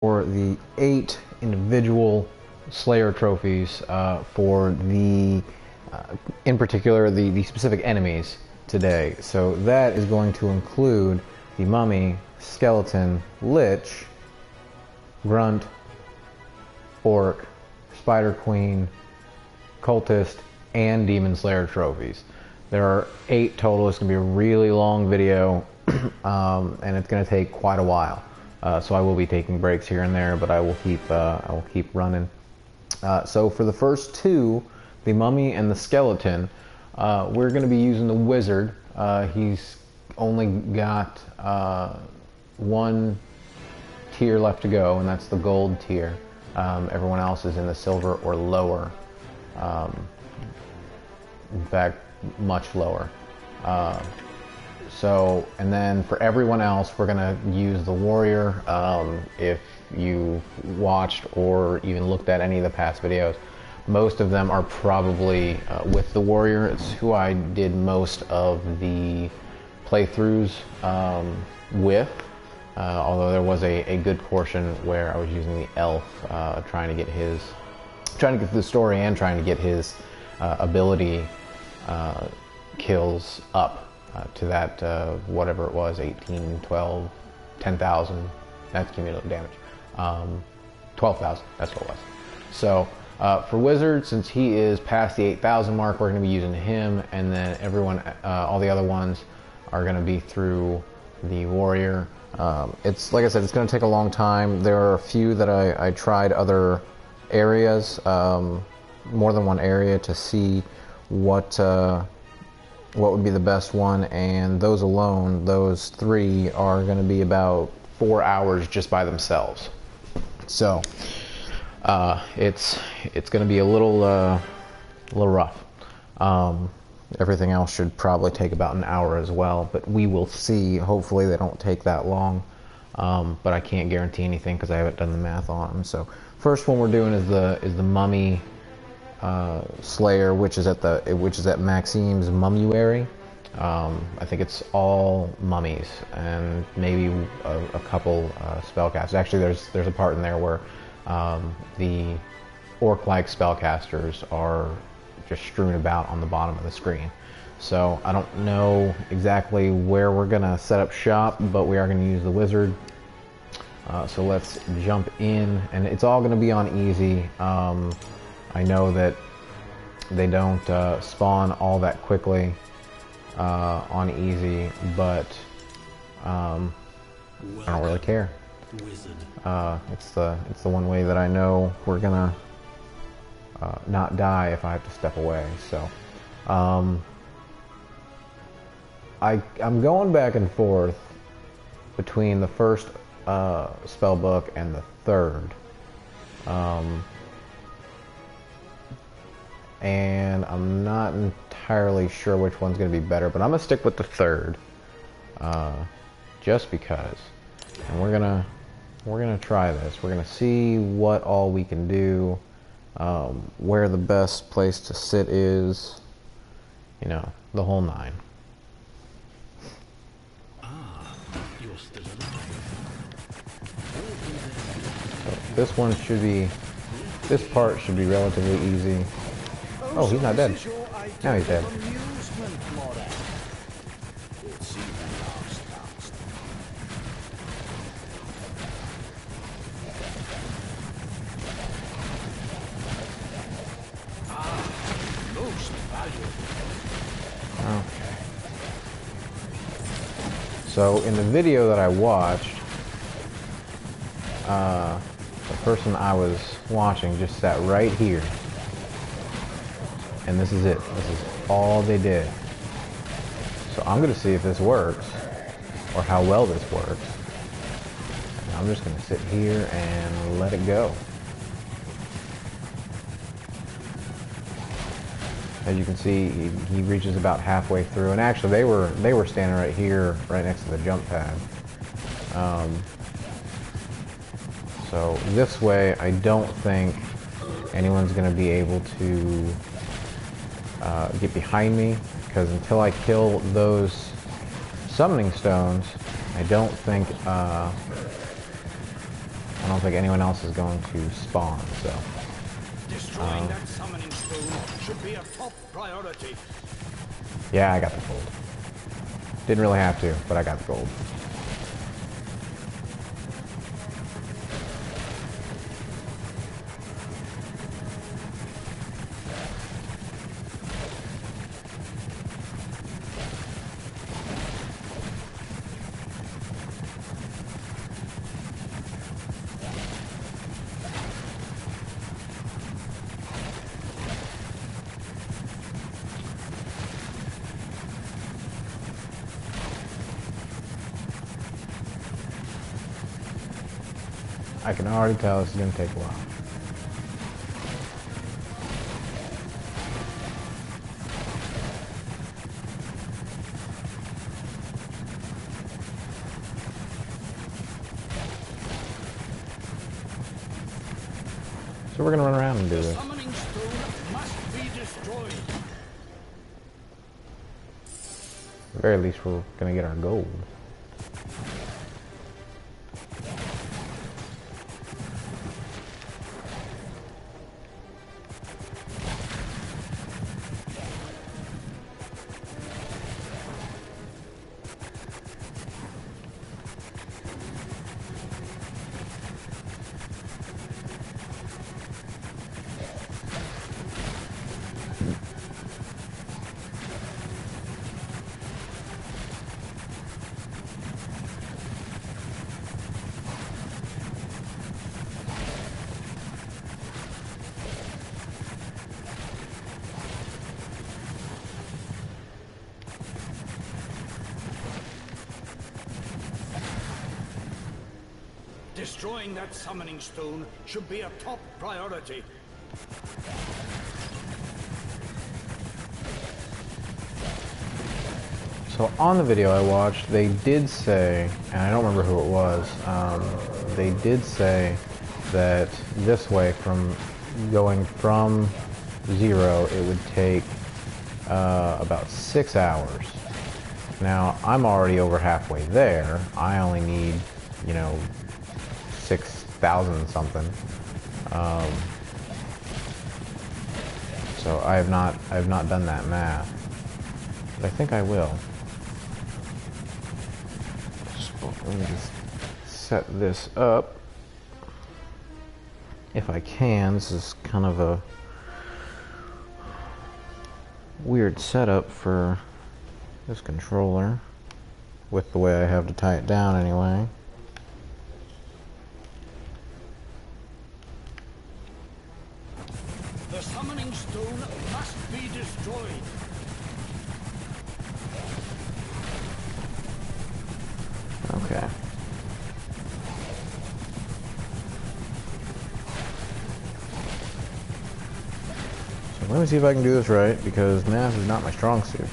for the 8 individual Slayer trophies for the, in particular, the specific enemies today. So that is going to include the Mummy, Skeleton, Lich, Grunt, Orc, Spider Queen, Cultist, and Demon Slayer trophies. There are 8 total. It's going to be a really long video, and it's going to take quite a while. So I will be taking breaks here and there, but I will keep running. So for the first 2, the Mummy and the Skeleton, we're going to be using the Wizard. He's only got 1 tier left to go, and that's the gold tier. Everyone else is in the silver or lower. In fact, much lower. And then for everyone else, we're gonna use the Warrior. If you watched or even looked at any of the past videos, most of them are probably with the Warrior. It's who I did most of the playthroughs with. Although there was a good portion where I was using the Elf, trying to get through the story and trying to get his ability kills up to that whatever it was, 18, 12, 10,000. That's cumulative damage. 12,000. That's what it was. So for Wizard, since he is past the 8,000 mark, we're going to be using him, and then everyone, all the other ones, are going to be through the Warrior. It's like I said, it's going to take a long time. There are a few that I tried other areas, more than one area, to see what would be the best one, and those alone, those 3 are going to be about 4 hours just by themselves. So it's going to be a little rough. Everything else should probably take about an hour as well, but we will see. Hopefully they don't take that long, but I can't guarantee anything because I haven't done the math on them. So first one we're doing is the Mummy Slayer, which is at Maxime's Mummuary. I think it's all mummies and maybe a couple spellcasters. Actually, there's a part in there where the orc-like spellcasters are just strewn about on the bottom of the screen. So I don't know exactly where we're gonna set up shop, but we are gonna use the Wizard. So let's jump in, and it's all gonna be on easy. I know that they don't spawn all that quickly on easy, but I don't really care. It's the one way that I know we're gonna not die if I have to step away. So I'm going back and forth between the first spell book and the third. And I'm not entirely sure which one's going to be better, but I'm going to stick with the third, just because. And we're gonna try this. We're gonna see what all we can do, where the best place to sit is, you know, the whole 9. You're still alive. So this part should be relatively easy. Oh, he's not dead. Now he's dead. Okay. So in the video that I watched, the person I was watching just sat right here. And this is it. This is all they did. So I'm going to see if this works, or how well this works. And I'm just going to sit here and let it go. As you can see, he reaches about halfway through. And actually, they were standing right here, right next to the jump pad. So this way, I don't think anyone's going to be able to get behind me, because until I kill those summoning stones, I don't think I don't think anyone else is going to spawn, so. Destroying that summoning stone should be a top priority. Yeah, I got the gold. Didn't really have to, but I got the gold. I can already tell this is going to take a while. So we're going to run around and do this. The summoning stone must be destroyed. At the very least, we're going to get our gold. Destroying that summoning stone should be a top priority. So on the video I watched, they did say, and I don't remember who it was, they did say that this way, from going from 0, it would take about 6 hours. Now, I'm already over halfway there. I only need, 6,000 something. So I have not done that math, but I think I will. So let me just set this up if I can. This is kind of a weird setup for this controller with the way I have to tie it down anyway. The summoning stone must be destroyed. Okay. So let me see if I can do this right, because math is not my strong suit.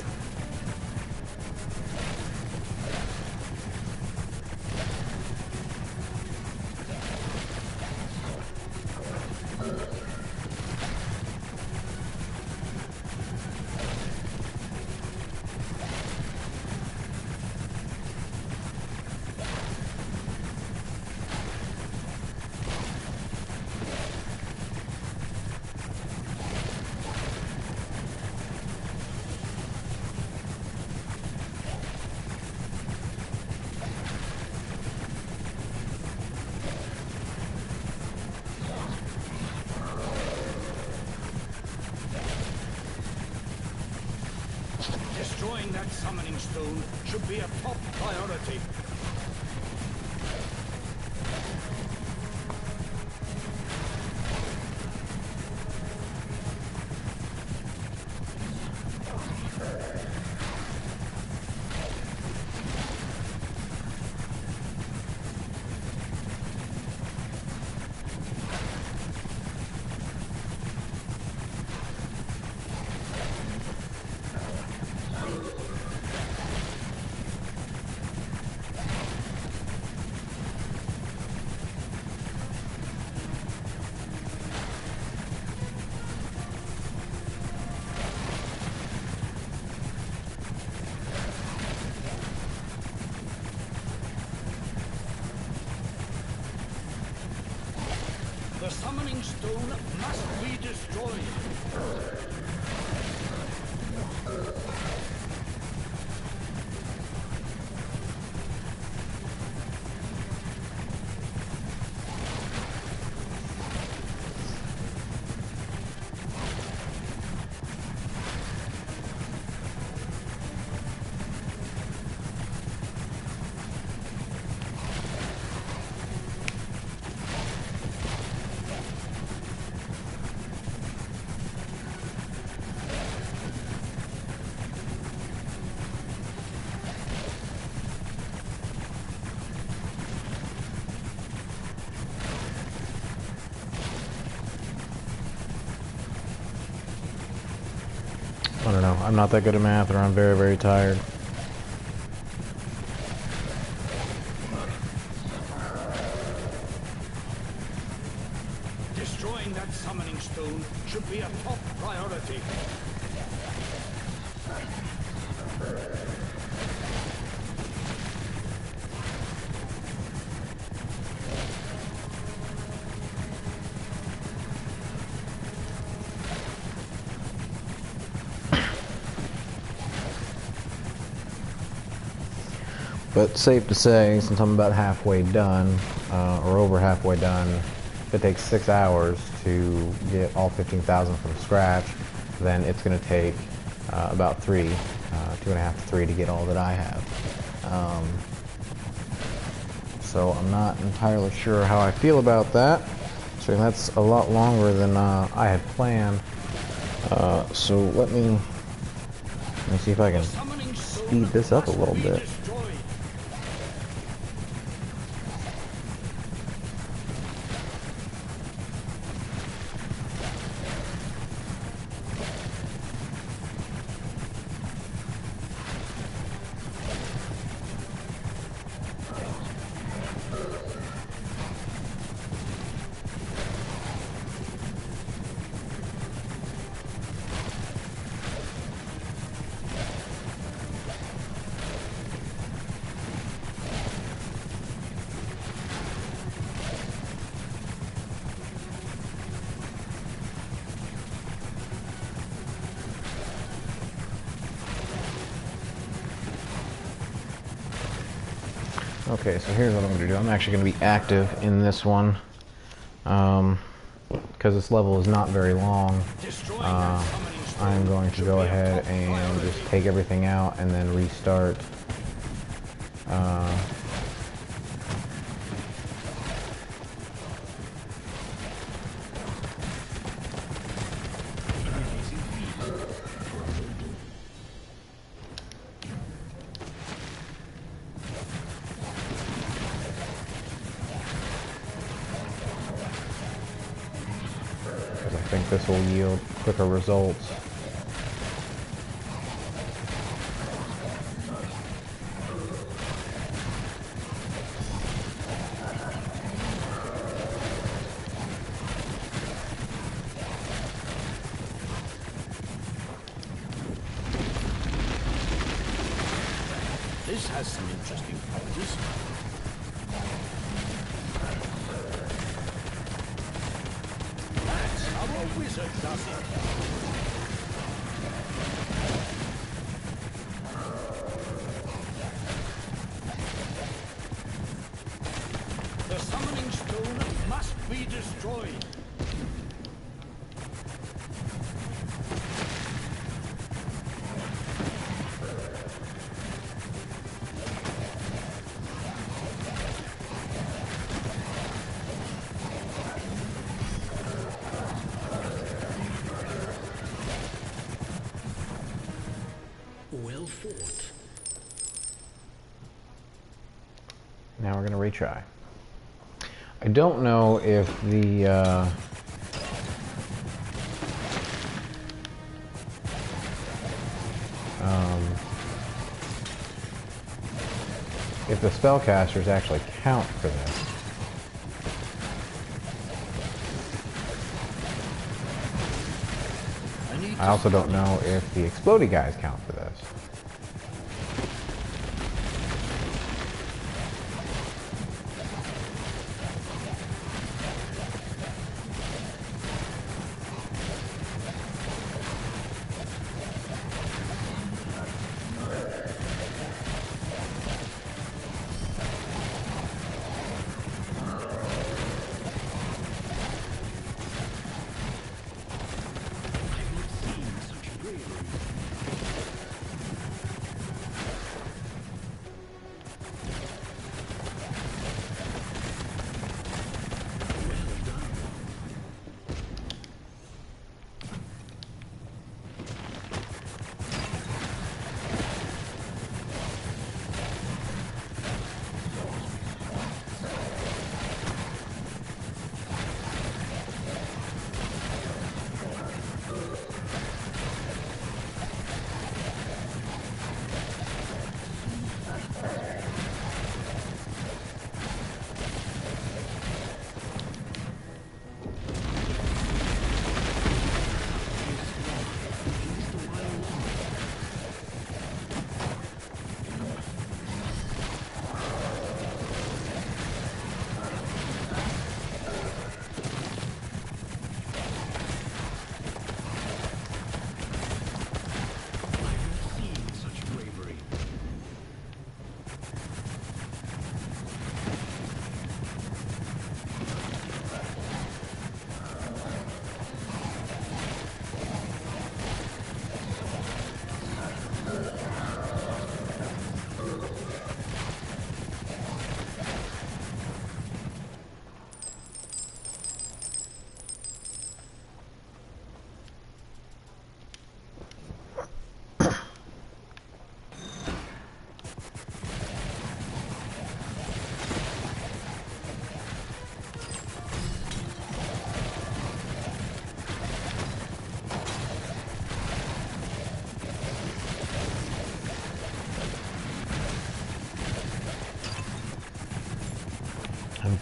Destroying that summoning stone should be a top priority. The summoning stone must be destroyed. I don't know. I'm not that good at math, or I'm very, very tired. Destroying that summoning stone should be a top priority. But safe to say, since I'm about halfway done, or over halfway done, if it takes 6 hours to get all 15,000 from scratch, then it's going to take about 2.5 to 3 to get all that I have. So I'm not entirely sure how I feel about that. So that's a lot longer than I had planned. So let me see if I can speed this up a little bit. Okay, so here's what I'm going to do. I'm actually going to be active in this one because this level is not very long. I'm going to go ahead and just take everything out and then restart. I think this will yield quicker results. This has some interesting properties. That's how a wizard does it. The summoning stone must be destroyed. Well fought. Now we're going to retry. I don't know if the spellcasters actually count for this. I also don't know if the explodey guys count for this.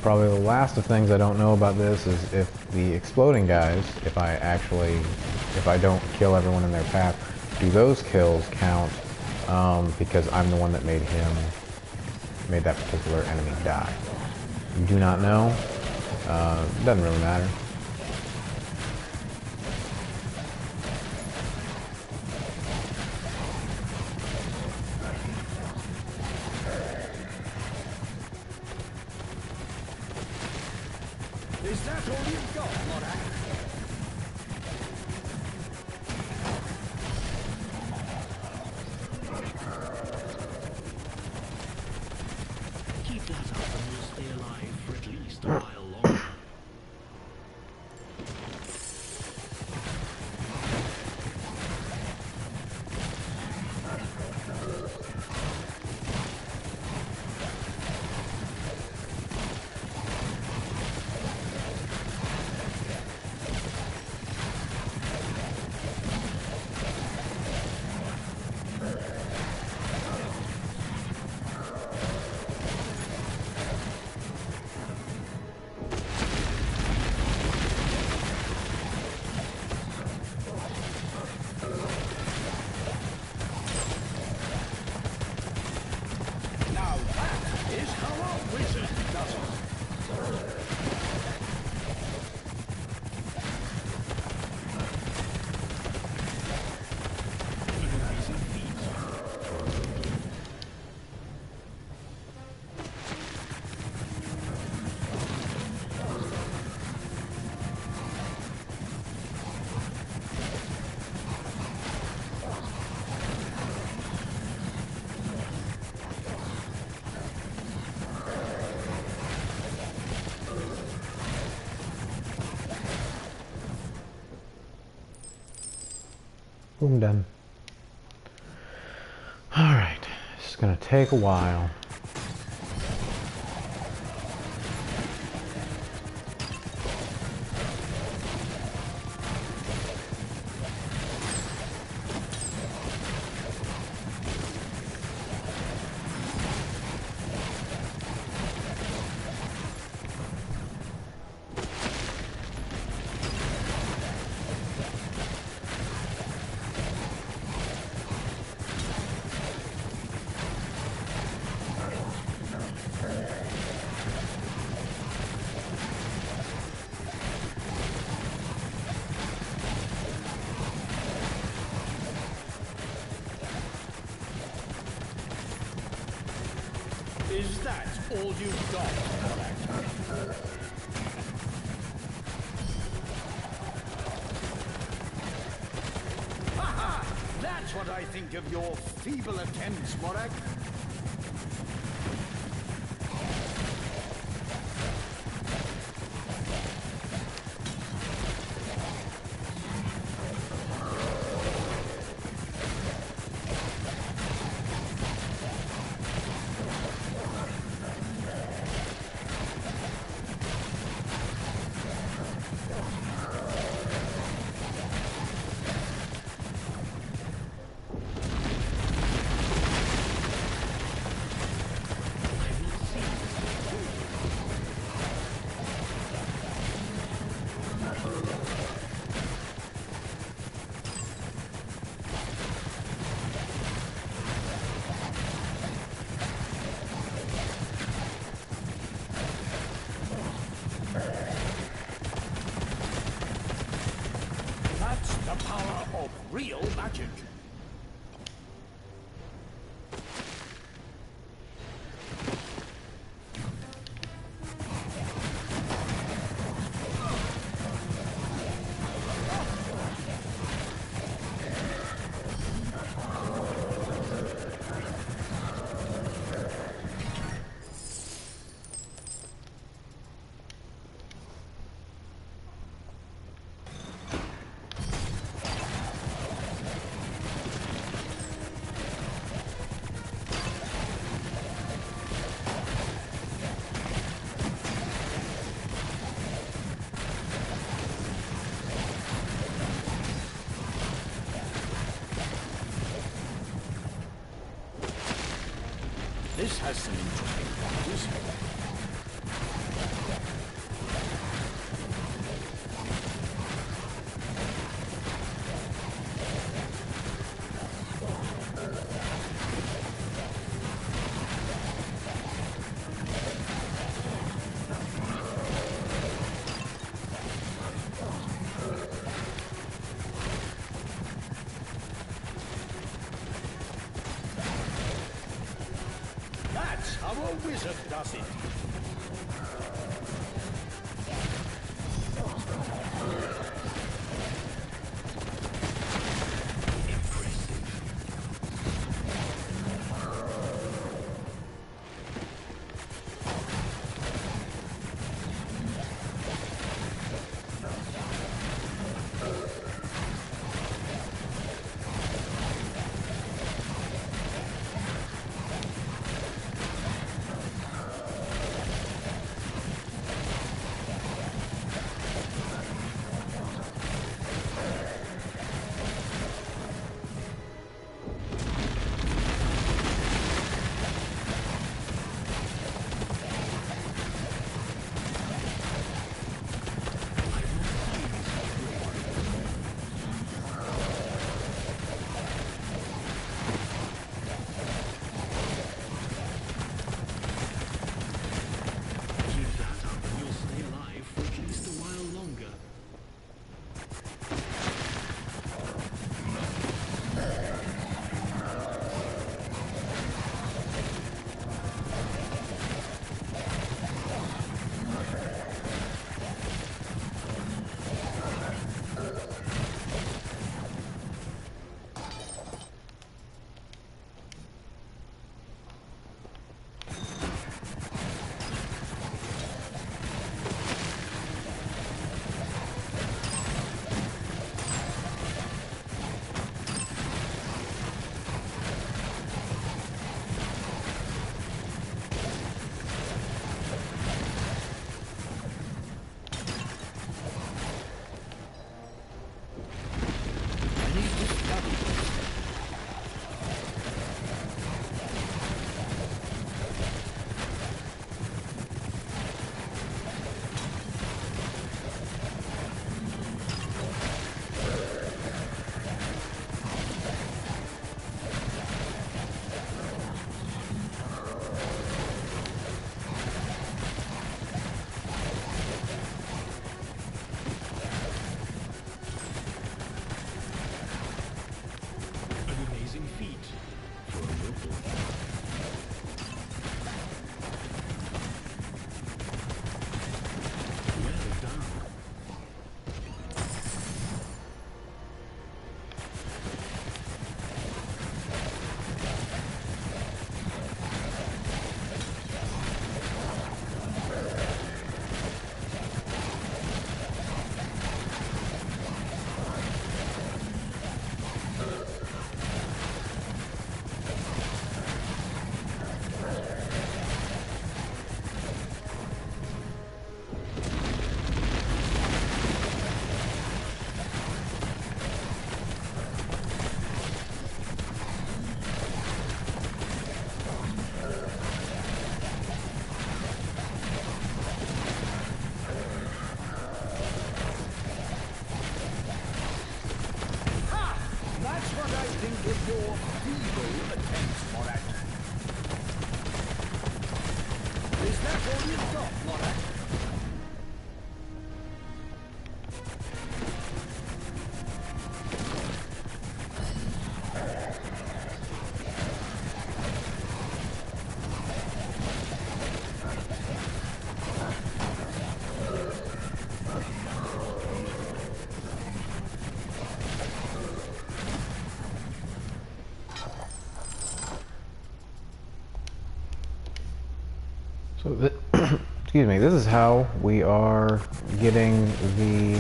Probably the last of things I don't know about this is if the exploding guys, if I don't kill everyone in their path, do those kills count because I'm the one that made that particular enemy die? Do not know. Doesn't really matter. Is that all you've got, Morak? Keep that up and we'll stay alive for at least a while longer. Now that is how a wizard does it. Boom, done. Alright, this is gonna take a while. Is that all you've got, Morak? Ha! That's what I think of your feeble attempts, Morak. That's the power of real magic. This has some interesting properties. Laser does it. Keep that up and you'll stay alive for at least a while longer. An amazing feat for a local. Well done. Ha! That's what I think of your feeble attempts, Morak. Is that all you've got, Morak? So, excuse me, this is how we are getting the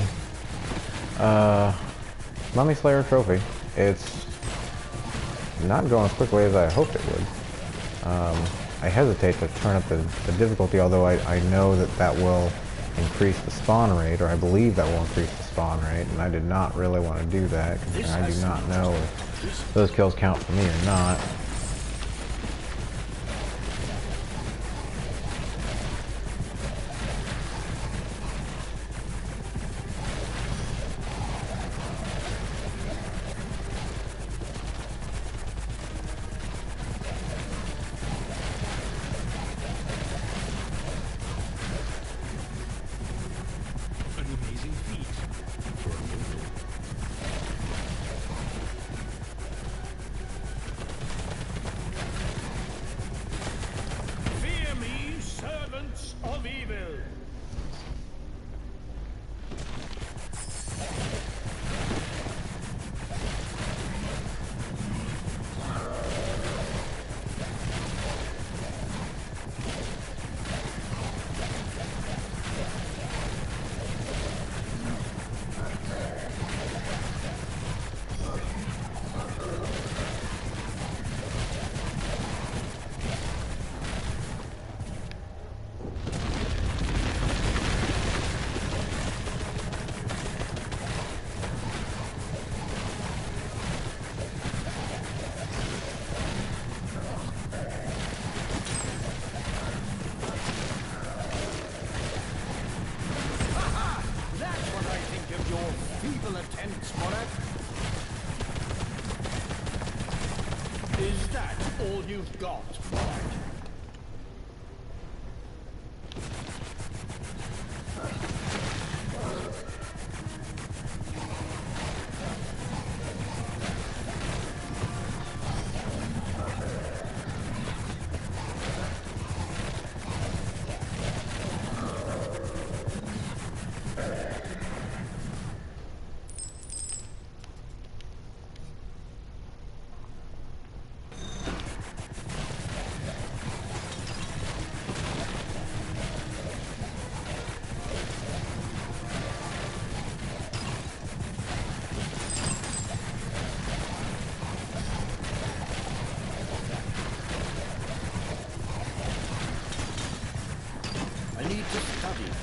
Mummy Slayer trophy. It's not going as quickly as I hoped it would. I hesitate to turn up the difficulty, although I know that that will increase the spawn rate, or I believe that will increase the spawn rate, and I did not really want to do that, because I do not know if those kills count for me or not. An amazing feat for a local. attempts, Monarch? Is that all you've got, Monarch? I need to study this.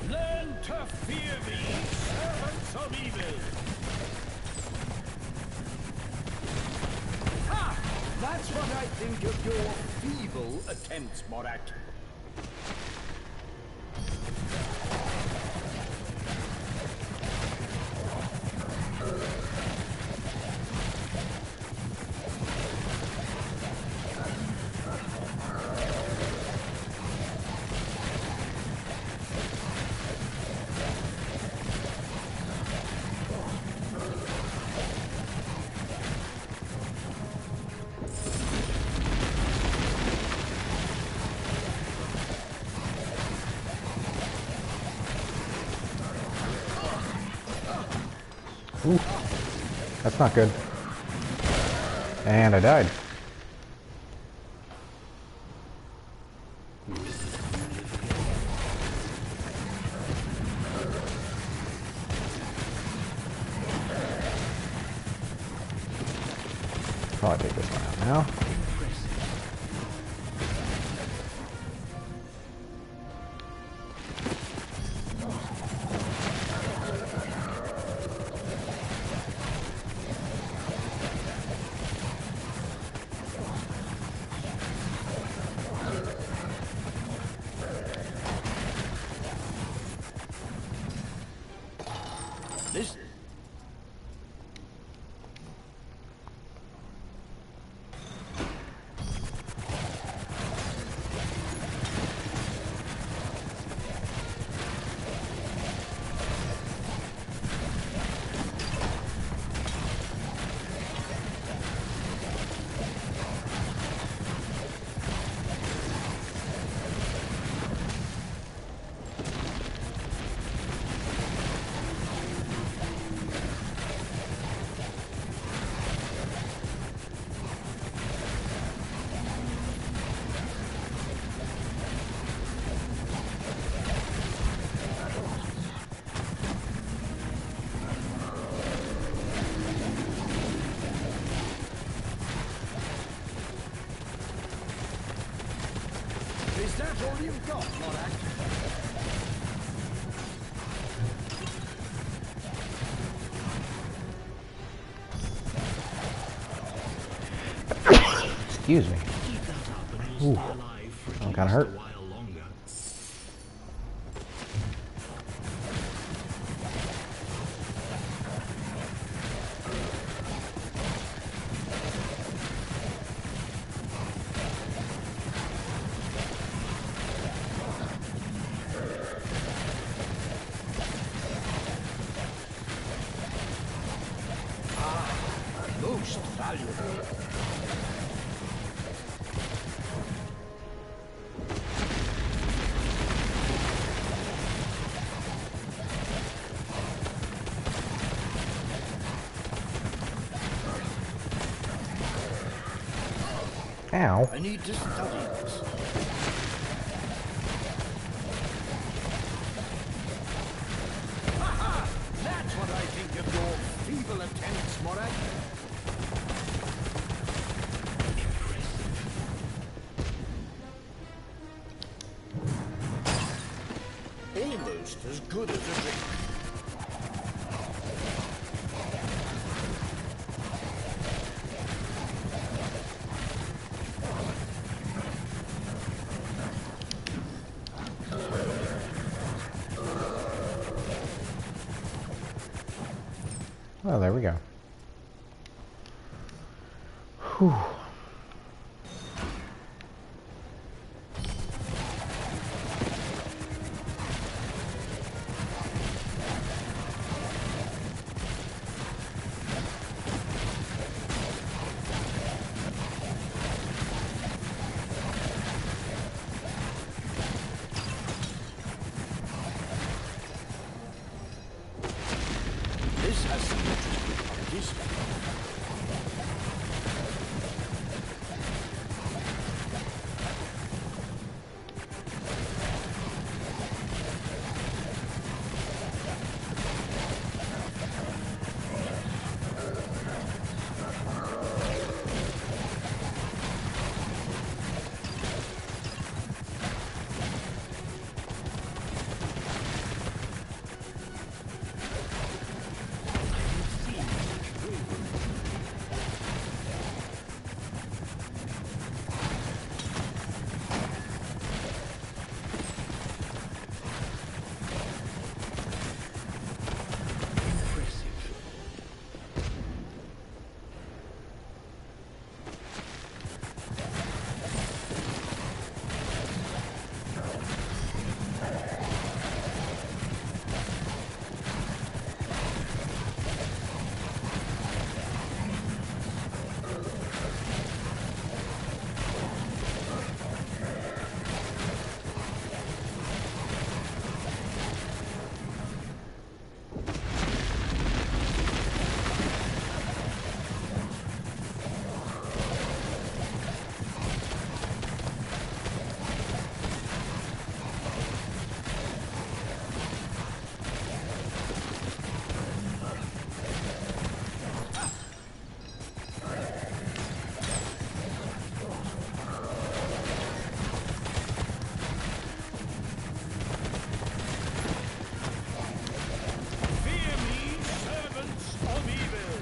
Learn to fear me, servants of evil! Ha! That's what I think of your feeble attempts, Morak. Ooh, that's not good. And I died. Probably take this one out now. This is that all you've got, Morak? Excuse me. Keep that up and you'll Ooh, stay alive for I'm at kinda least hurt. a while longer. Most valuable. Ow. I need to study this. Morat. Almost as good as a drink. Well, there we go. Whew. This has some interesting properties. Fear me, servants of evil.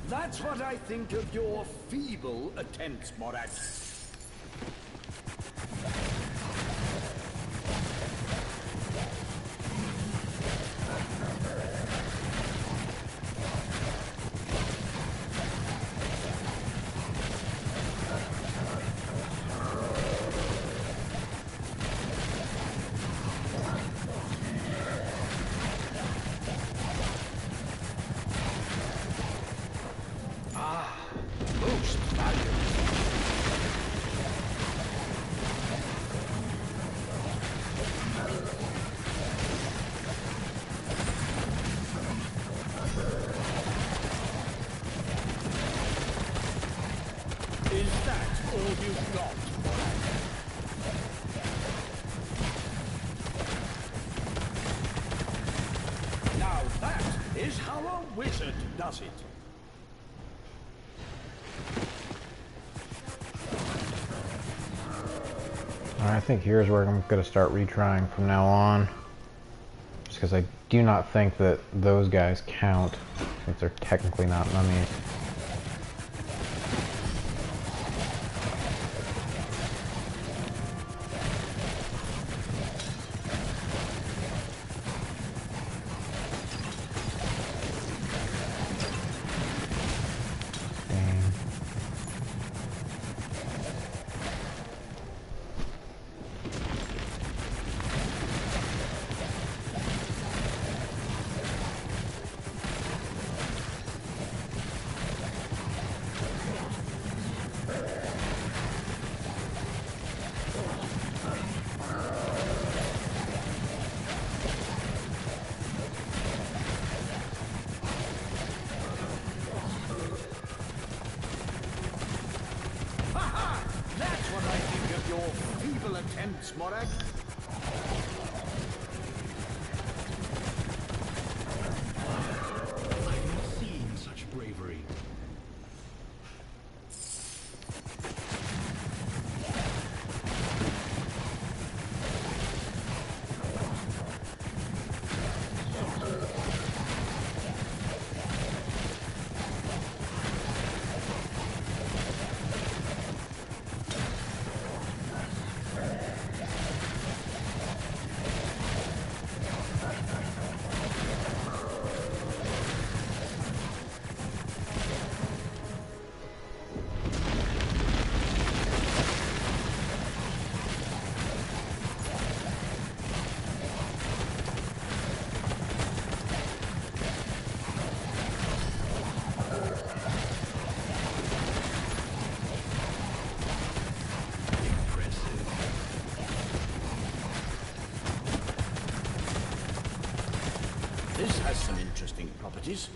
That's what I think of your feeble attempts, Morat. Most valuable. is how a wizard does it. I think here's where I'm going to start retrying from now on. Just because I do not think that those guys count, since they're technically not mummies. Morag. I've not seen such bravery. This has some interesting properties.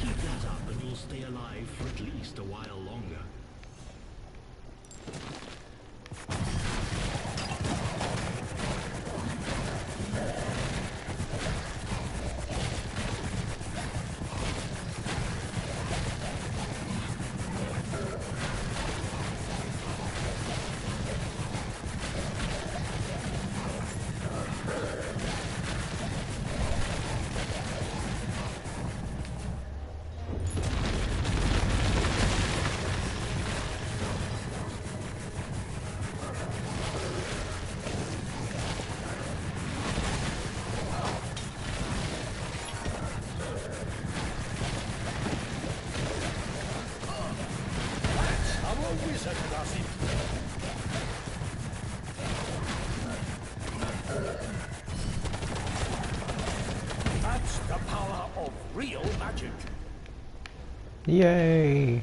Keep that up and you'll stay alive for at least a while longer. Wizard does it. That's the power of real magic. Yay!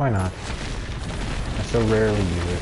Why not? I so rarely use it.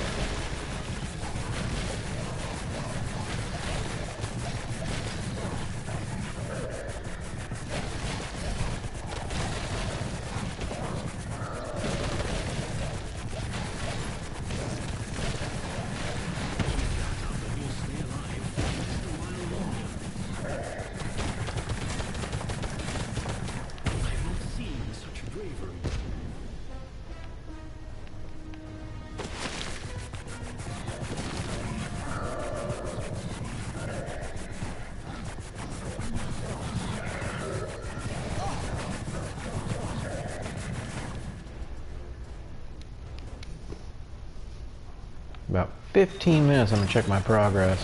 About 15 minutes, I'm gonna check my progress.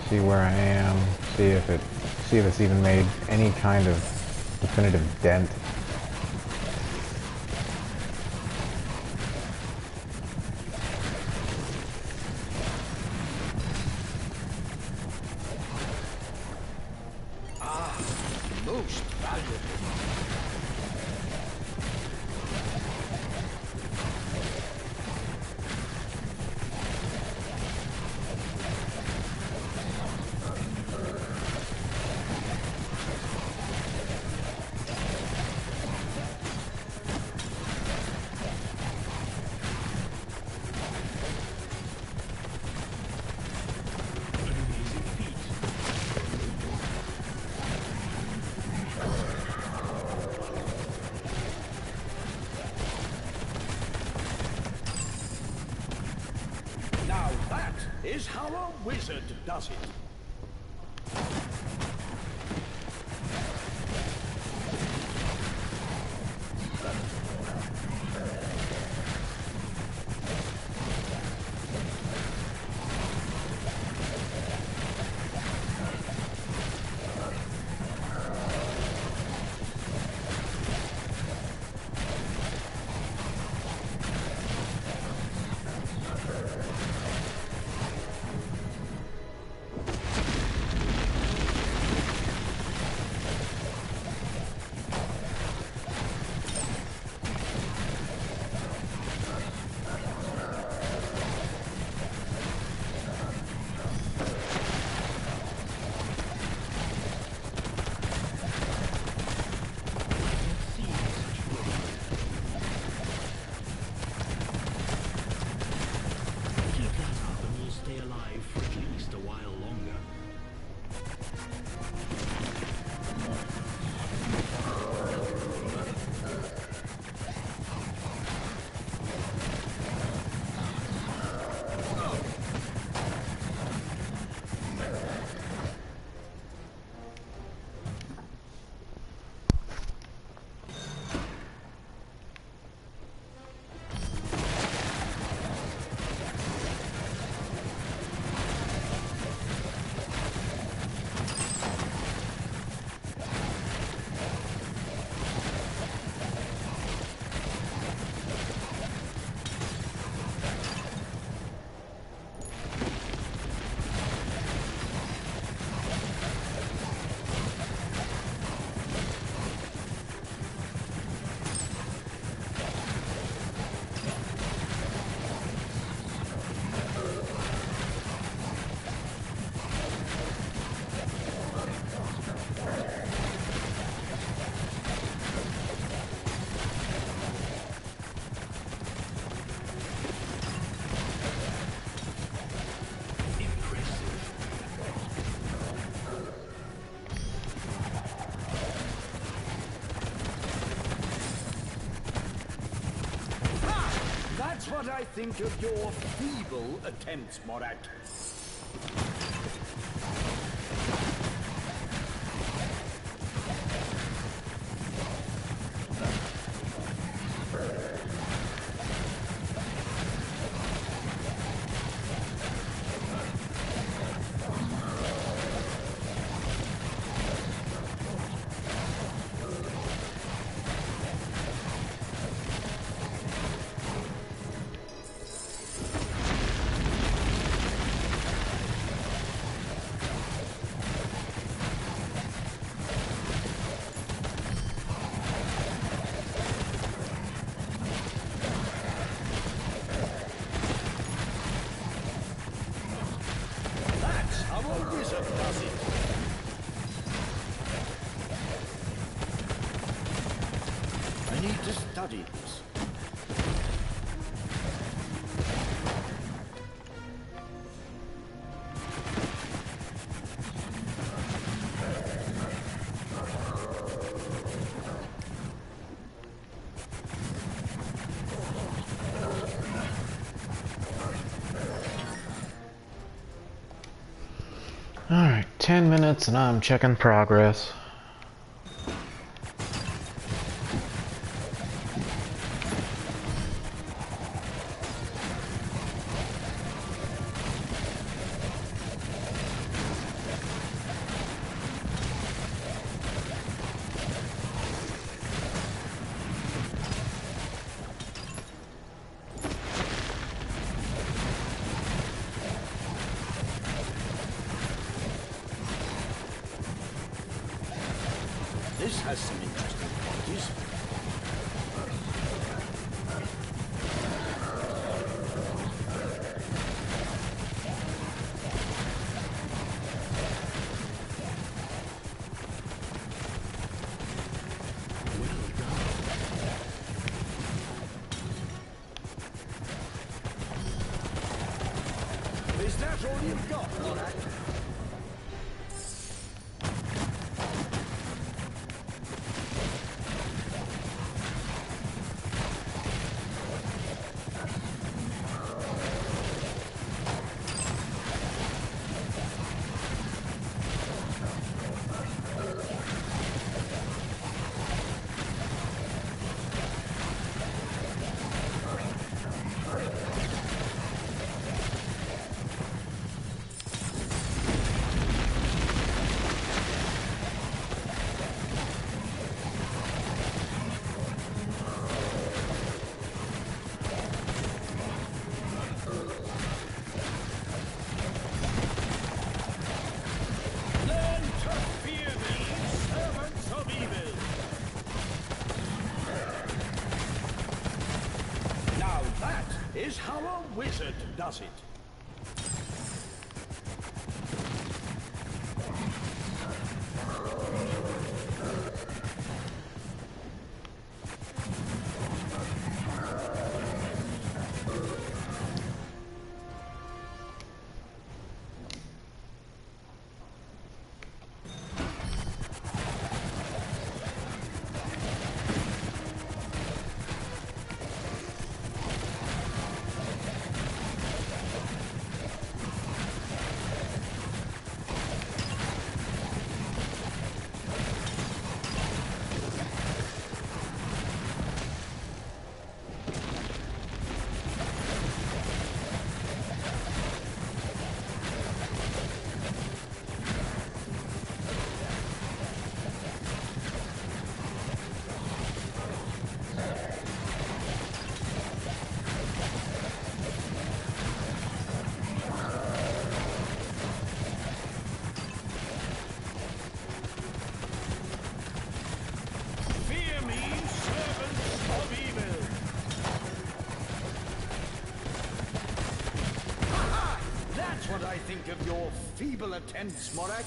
See where I am, see if it's even made any kind of definitive dent. Most valuable. Now that is how a wizard does it. That's what I think of your feeble attempts, Morat. need to study this. Alright, 10 minutes and I'm checking progress. This has some interesting qualities. Is that all you've got, Morak? Is how a wizard does it. What I think of your feeble attempts, Morak.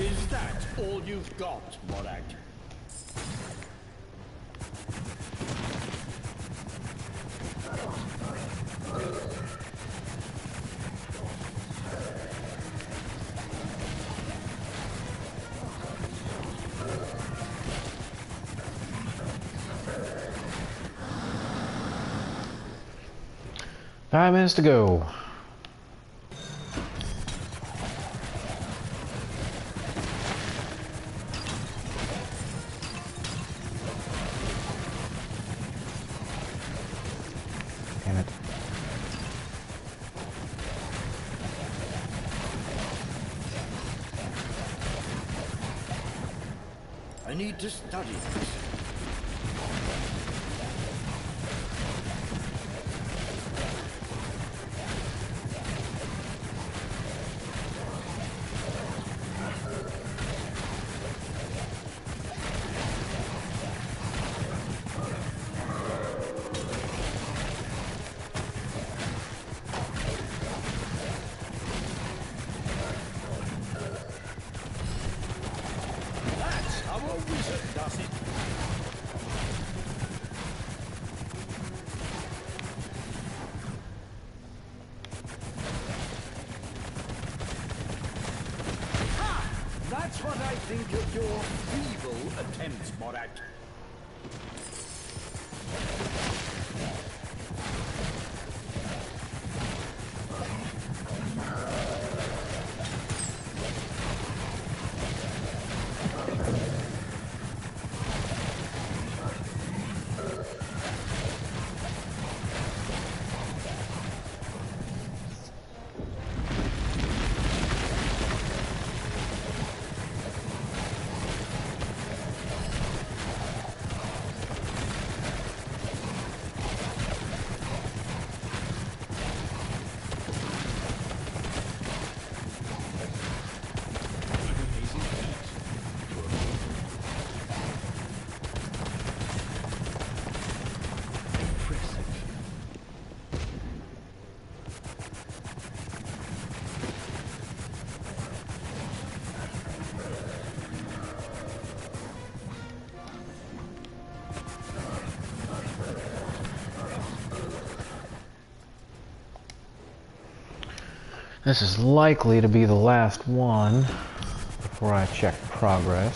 Is that all you've got, Morak? Five minutes to go. I need to study this. That's how a wizard does it. Ha! That's what I think of your feeble attempts, Morak. This is likely to be the last one before I check progress.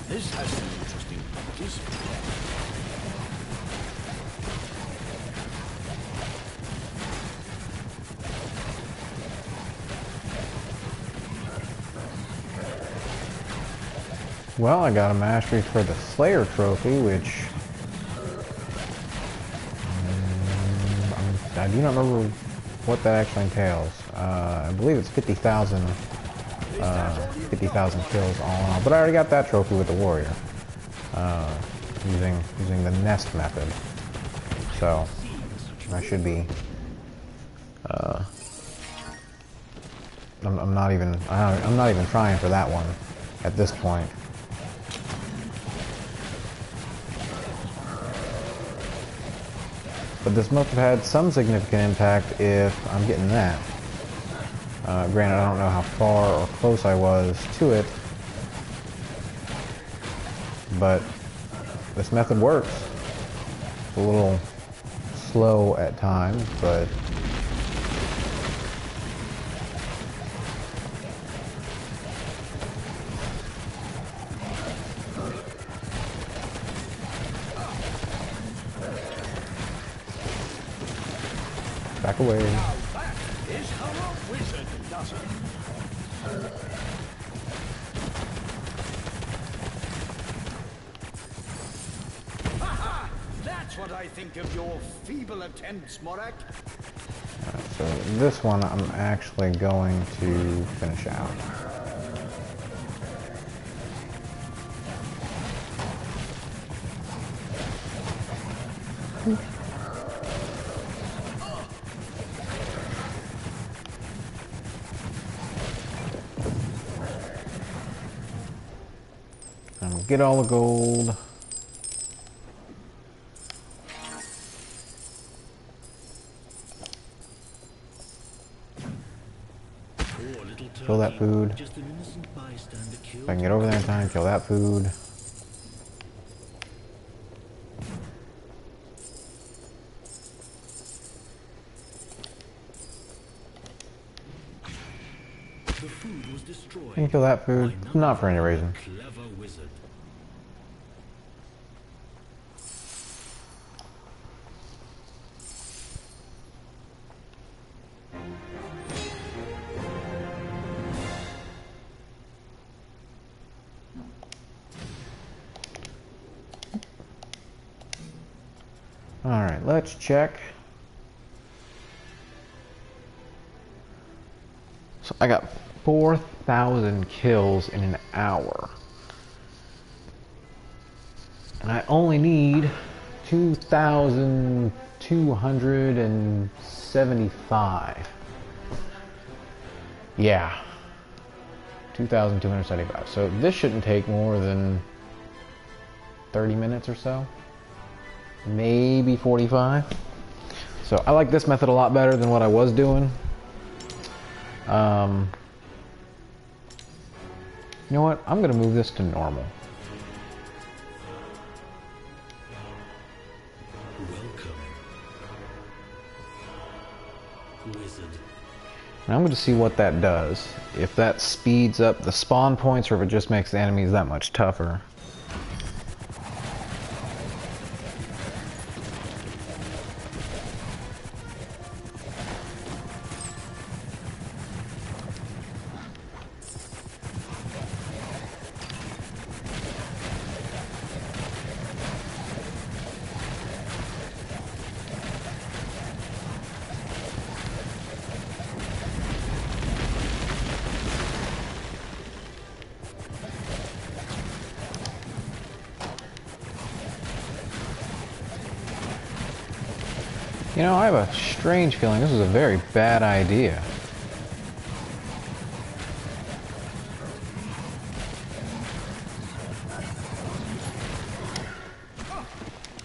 This has some interesting properties. Well, I got a mastery for the Slayer trophy, which I do not remember what that actually entails. I believe it's 50,000 50,000 kills all in all. But I already got that trophy with the warrior, using the nest method. So I should be. I'm not even trying for that one at this point. But this must have had some significant impact if I'm getting that. Granted, I don't know how far or close I was to it, but this method works. It's a little slow at times, but back away. Now that is how a wizard does it. Ha! That's what I think of your feeble attempts, Morak. So this one I'm actually going to finish out. Get all the gold. Kill that food. If I can get over there in time, kill that food. I can kill that food, not for any reason. Alright, let's check. So I got 4,000 kills in an hour. And I only need 2,275. Yeah. 2,275. So this shouldn't take more than 30 minutes or so. Maybe 45. So I like this method a lot better than what I was doing. You know what? I'm going to move this to normal. Welcome, wizard. And I'm going to see what that does. If that speeds up the spawn points or if it just makes the enemies that much tougher. You know, I have a strange feeling this is a very bad idea.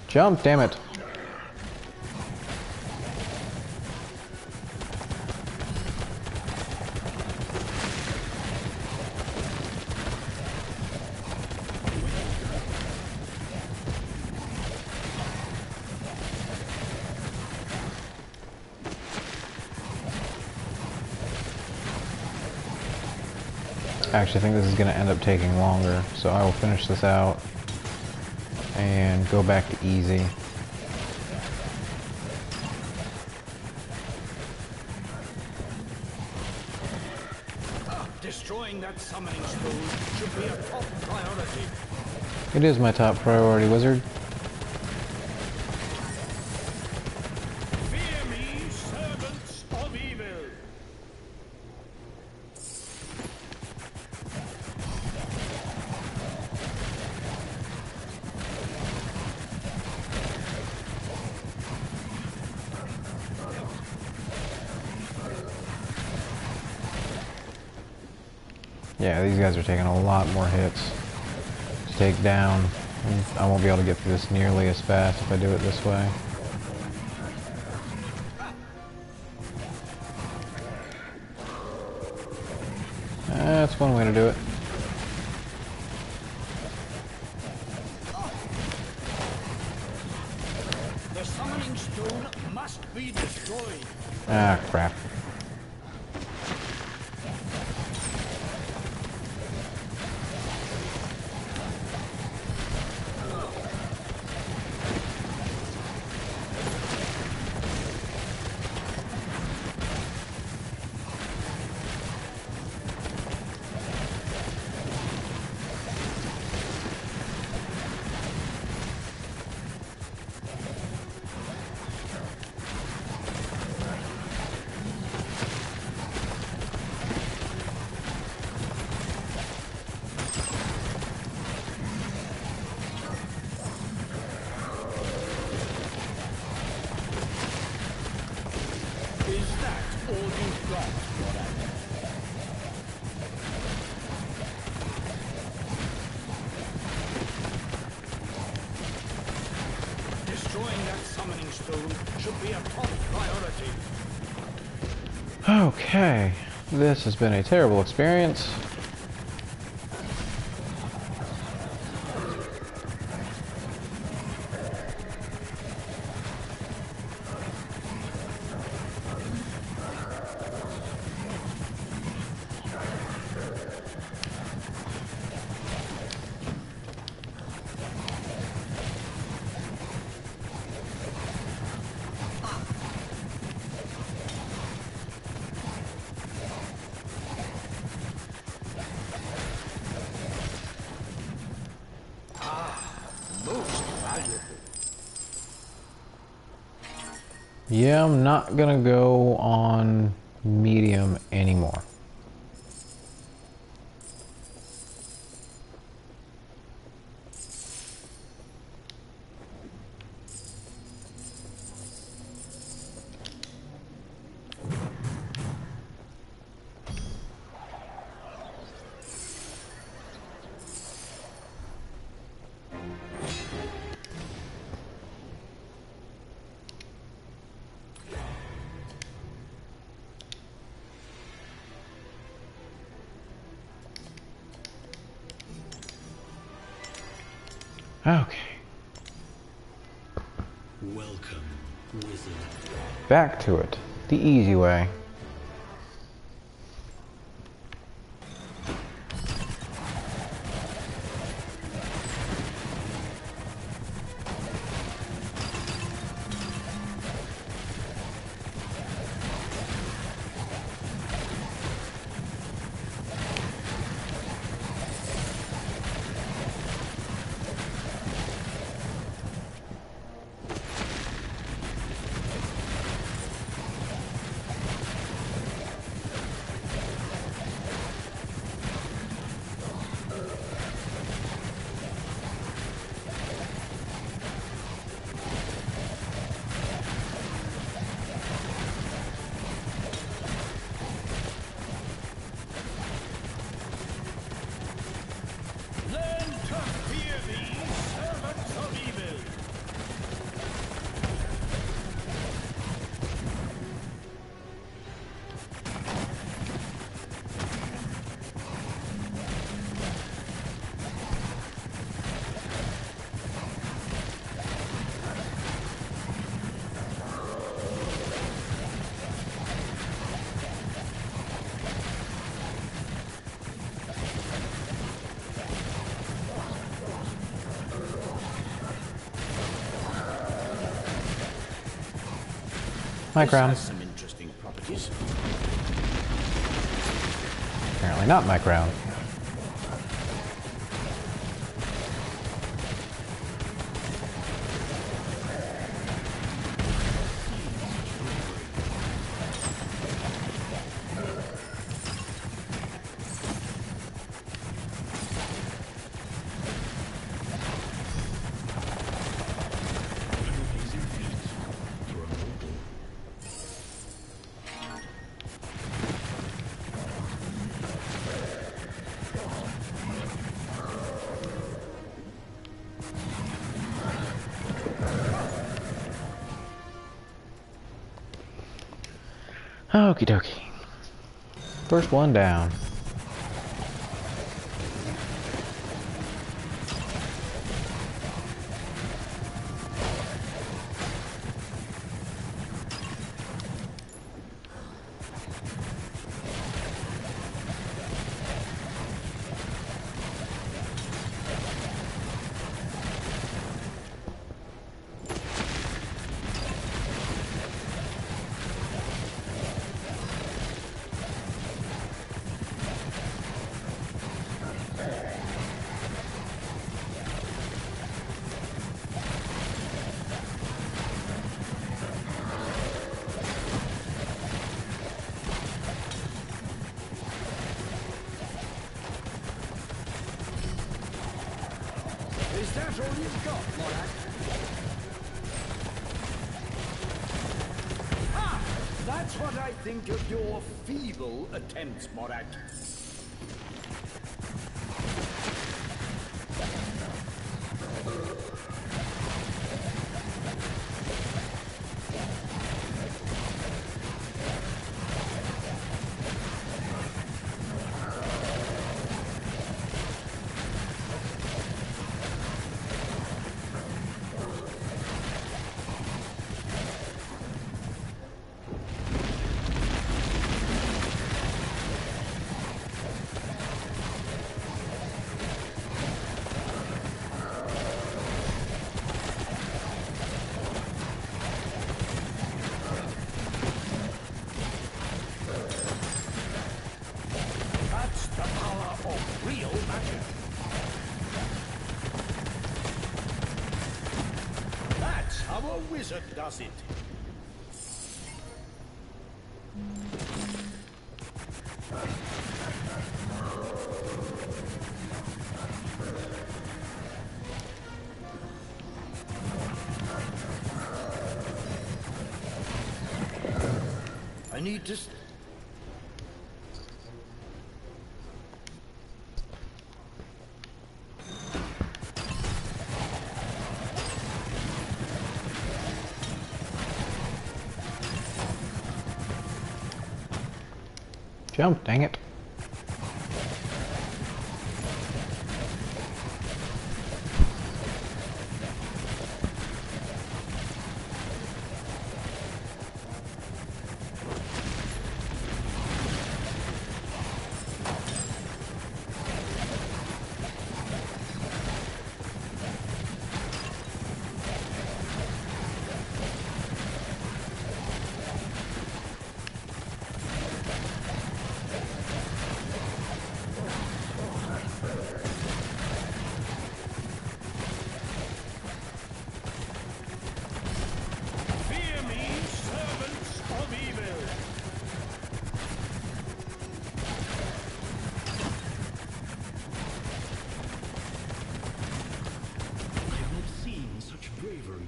Jump, damn it. I actually think this is going to end up taking longer, so I will finish this out and go back to easy. Destroying that summoning stone should be a top priority. It is my top priority, wizard. Fear me, servants of evil. Yeah, these guys are taking a lot more hits to take down. And I won't be able to get through this nearly as fast if I do it this way. That's one way to do it. The summoning stone must be destroyed. Ah, crap. Is that all you've got, Brother? Destroying that summoning stone should be a top priority. Okay, this has been a terrible experience. Yeah, I'm not gonna go on medium anymore. Okay, Welcome, wizard. back to it. The easy way. Learn to fear these servants of evil. My This crown. has some interesting properties. Apparently not my crown. Amazing feat for a mortal. Okie dokie. First one down. Is that all you've got, Morak? Ah! That's what I think of your feeble attempts, Morak. That's the power of real magic. That's how a wizard does it. need to... Jump, dang it. Fear me, servants of evil! I have not seen such bravery.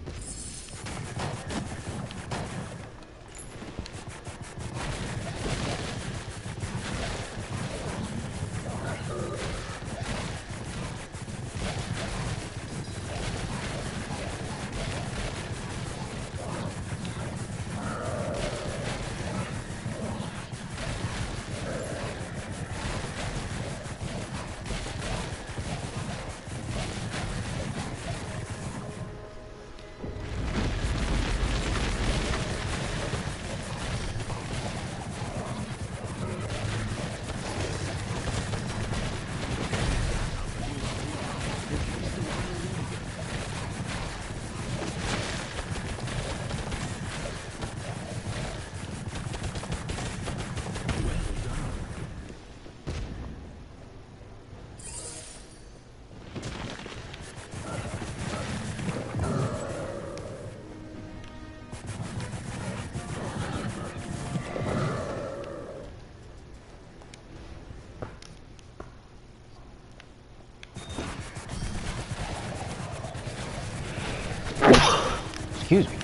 Excuse me.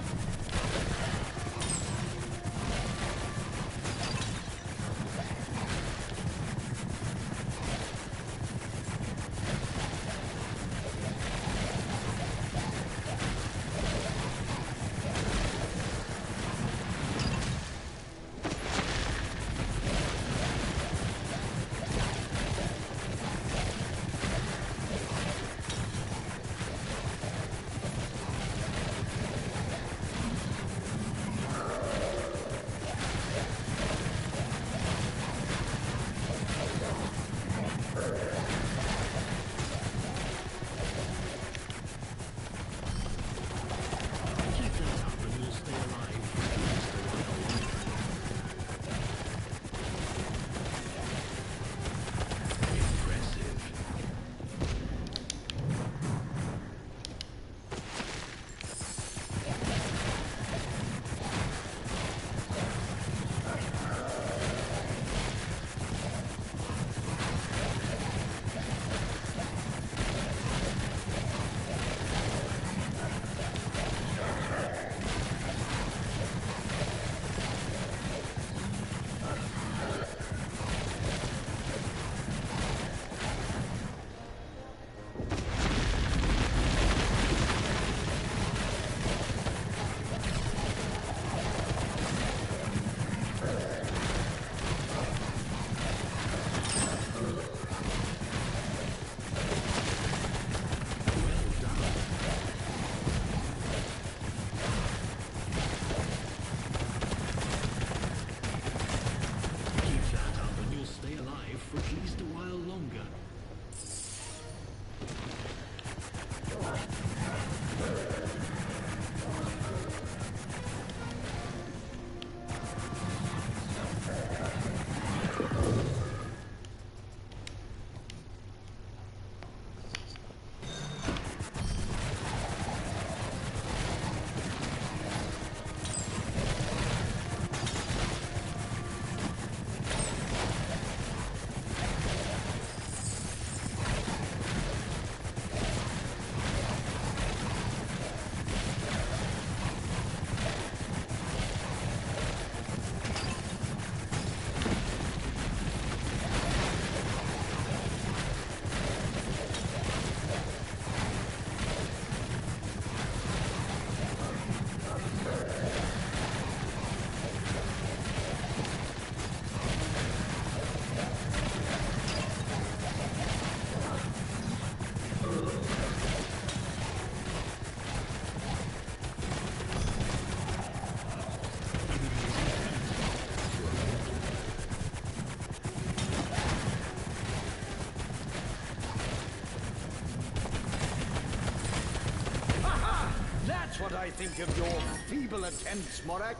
I think of your feeble attempts, Morak?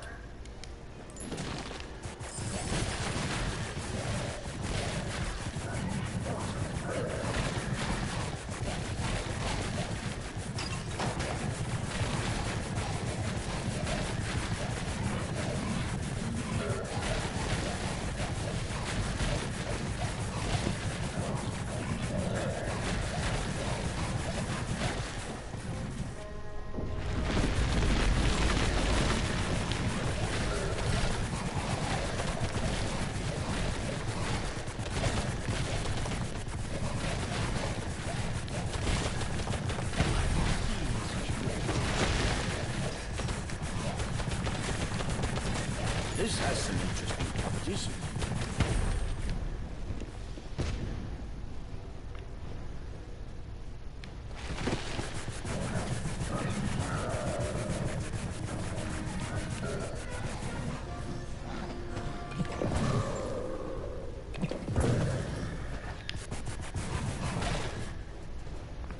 This has some interesting properties.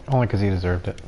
Only because he deserved it.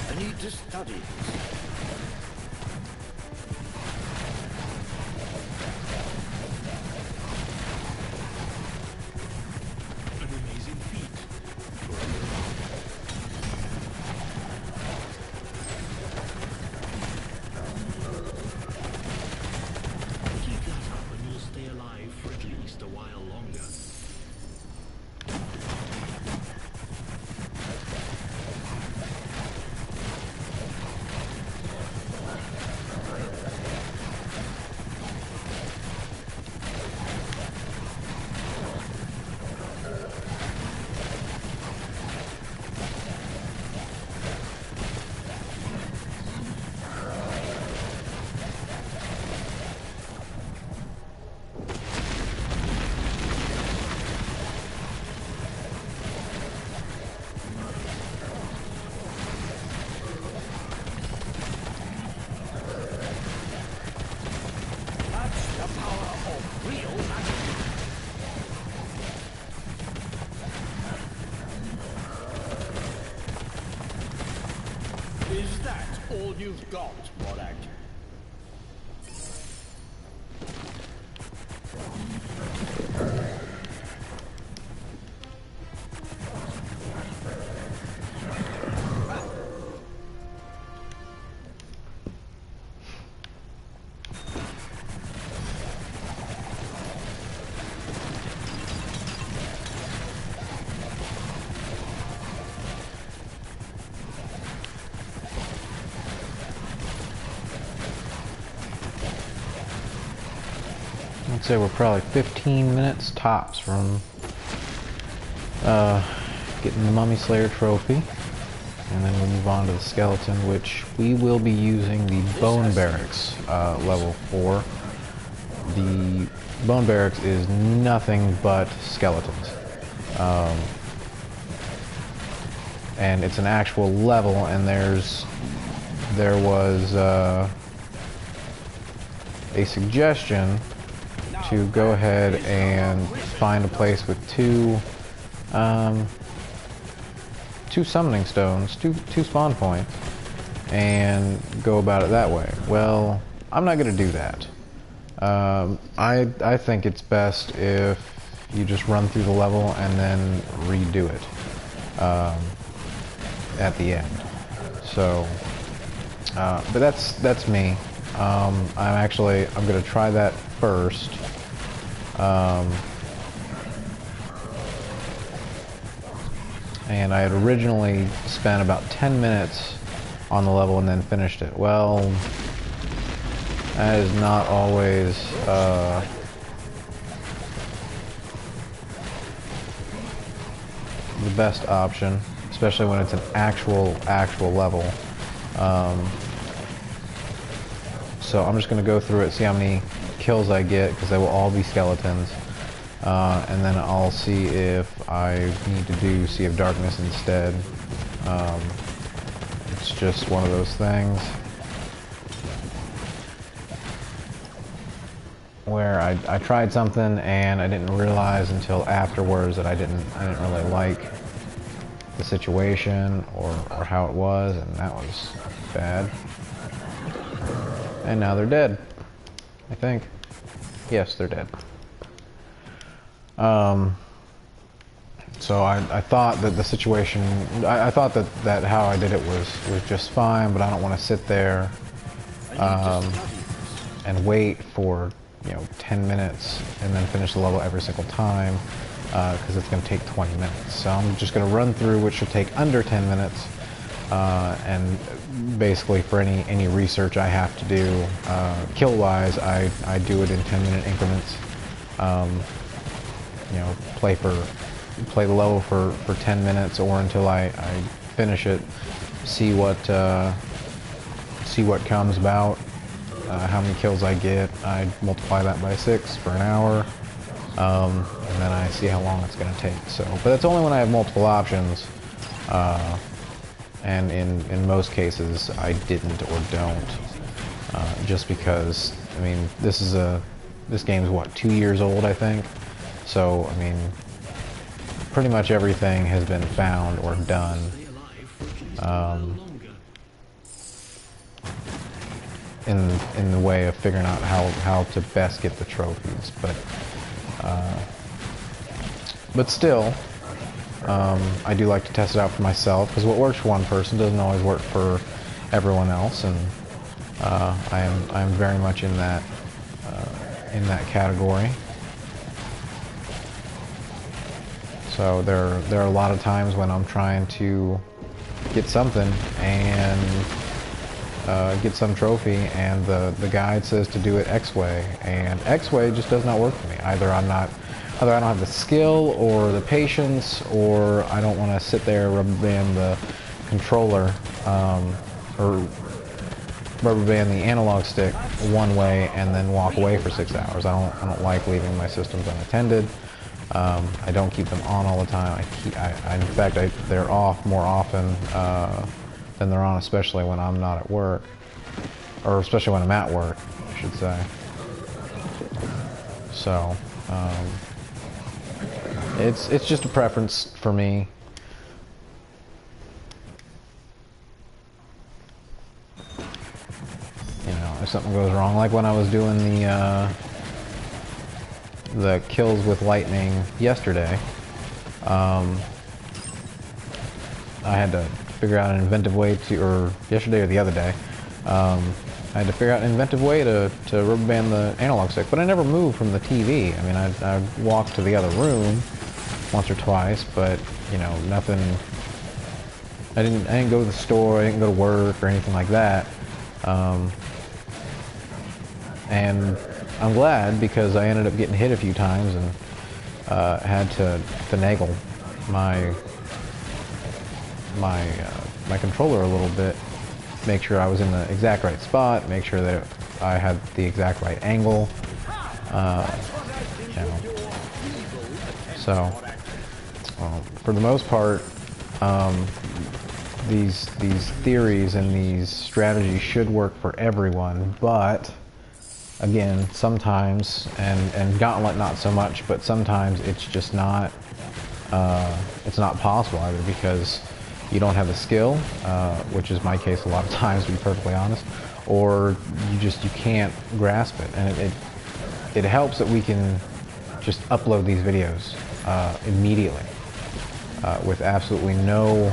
I need to study this. An amazing feat. Keep that up and you'll stay alive for at least a while longer. That's the power of real magic. Is that all you've got, Morak? I'd say we're probably 15 minutes tops from getting the Mummy Slayer trophy. And then we'll move on to the skeleton, which we will be using the Bone Barracks level 4. The Bone Barracks is nothing but skeletons. And it's an actual level, and there was a suggestion to go ahead and find a place with two summoning stones, two spawn points, and go about it that way. Well, I'm not going to do that. I think it's best if you just run through the level and then redo it at the end. So, but that's me. I'm going to try that first. And I had originally spent about 10 minutes on the level and then finished it. Well, that is not always the best option, especially when it's an actual level. So I'm just going to go through it, see how many kills I get, because they will all be skeletons. And then I'll see if I need to do Sea of Darkness instead. It's just one of those things where I tried something and I didn't realize until afterwards that I didn't really like the situation or how it was, and that was bad. And now they're dead, I think. Yes, they're dead. So I thought that the situation, I thought that how I did it was just fine, but I don't want to sit there and wait for 10 minutes and then finish the level every single time, because it's going to take 20 minutes. So I'm just going to run through, which should take under 10 minutes, and basically for any research I have to do, kill-wise, I do it in 10-minute increments. Play the level for 10 minutes or until I finish it, see what comes about, how many kills I get. I multiply that by 6 for an hour, and then I see how long it's going to take. So, but that's only when I have multiple options, and in most cases I didn't or don't, just because, I mean, this game's what, 2 years old, I think. So, I mean, pretty much everything has been found or done. In the way of figuring out how to best get the trophies, but still, I do like to test it out for myself, because what works for one person doesn't always work for everyone else, and I am very much in that category. So there are a lot of times when I'm trying to get something and get some trophy, and the guide says to do it X way, and X way just does not work for me. Either I don't have the skill or the patience, or I don't want to sit there rubber band the controller, or rubber band the analog stick one way and then walk away for 6 hours. I don't like leaving my systems unattended. I don't keep them on all the time. In fact, they're off more often than they're on, especially when I'm not at work, or especially when I'm at work, I should say. So, it's just a preference for me. If something goes wrong, like when I was doing the kills with lightning yesterday, I had to figure out an inventive way to, or yesterday or the other day, I had to figure out an inventive way to rubber band the analog stick, but I never moved from the TV. I mean, I walked to the other room once or twice, but nothing. I didn't go to the store, I didn't go to work or anything like that. And I'm glad, because I ended up getting hit a few times and had to finagle my controller a little bit, make sure I was in the exact right spot, make sure that I had the exact right angle. So for the most part, these theories and these strategies should work for everyone, but again, sometimes, and Gauntlet not so much, but sometimes it's just not, it's not possible either, because you don't have the skill, which is my case a lot of times, to be perfectly honest, or you can't grasp it. And it helps that we can just upload these videos immediately with absolutely no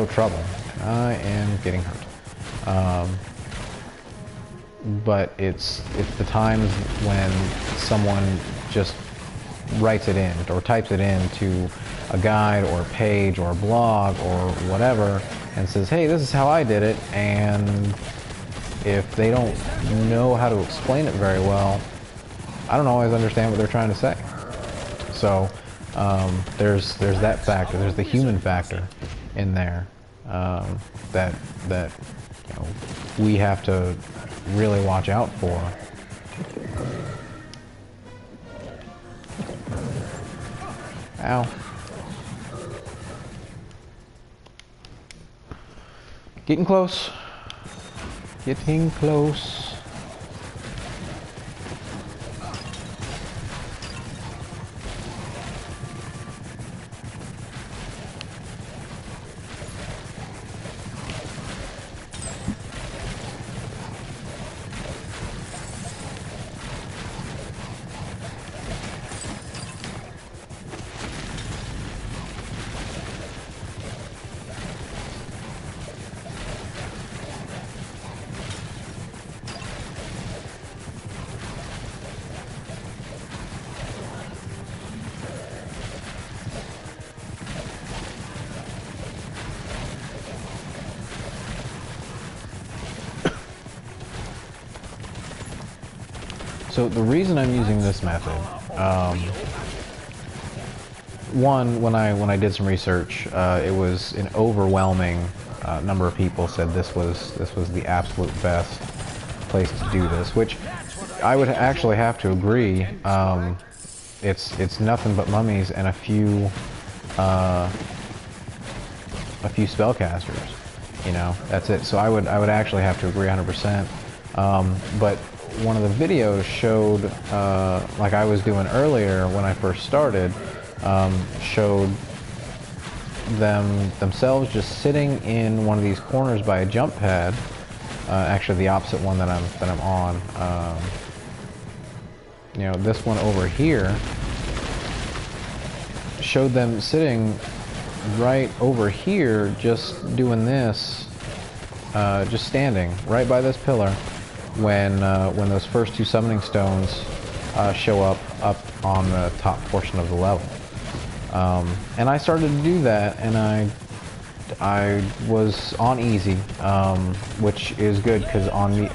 trouble. I am getting hurt. But it's the times when someone just writes it in or types it into a guide or a page or a blog or whatever and says, hey, this is how I did it, and if they don't know how to explain it very well, I don't always understand what they're trying to say. So There's that factor. There's the human factor in there that you know, we have to really watch out for. Ow. Getting close. Getting close. So the reason I'm using this method, one, when I did some research, it was an overwhelming number of people said this was the absolute best place to do this, which I would actually have to agree. It's nothing but mummies and a few spellcasters. You know, that's it. So I would actually have to agree 100%. But one of the videos showed, like I was doing earlier when I first started, showed themselves just sitting in one of these corners by a jump pad. Actually, the opposite one that I'm on. You know, this one over here showed them sitting right over here, just doing this, just standing right by this pillar. When those first two summoning stones show up on the top portion of the level, and I started to do that, and I was on easy, which is good because on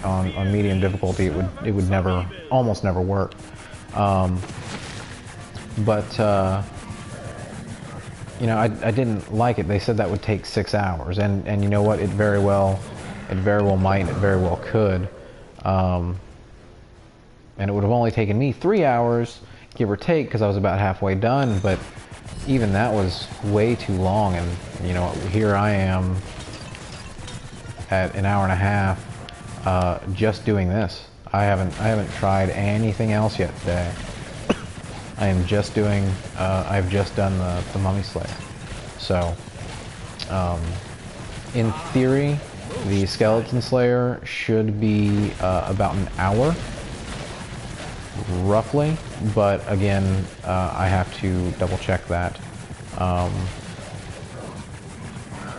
medium difficulty it would never, almost never work, but you know, I didn't like it. They said that would take 6 hours, and you know what, it very well might, and it very well could. And it would have only taken me 3 hours, give or take, because I was about halfway done, but even that was way too long, and you know, here I am at an hour and a half, just doing this. I haven't tried anything else yet today. I am just doing, I've just done the Mummy Slayer. So, in theory, the Skeleton Slayer should be about an hour, roughly, but again, I have to double check that,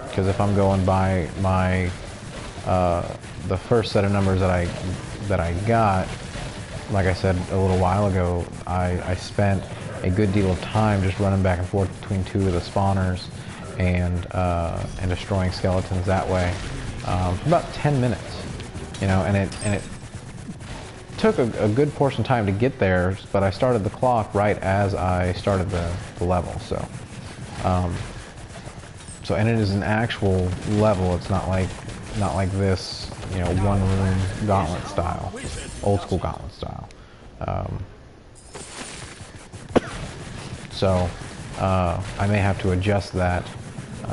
because if I'm going by my the first set of numbers that I got, like I said a little while ago, I spent a good deal of time just running back and forth between two of the spawners and destroying skeletons that way. For about 10 minutes, you know, and it took a good portion of time to get there, but I started the clock right as I started the level, so and it is an actual level. It's not like this, you know, one room Gauntlet style, old school Gauntlet style. So I may have to adjust that.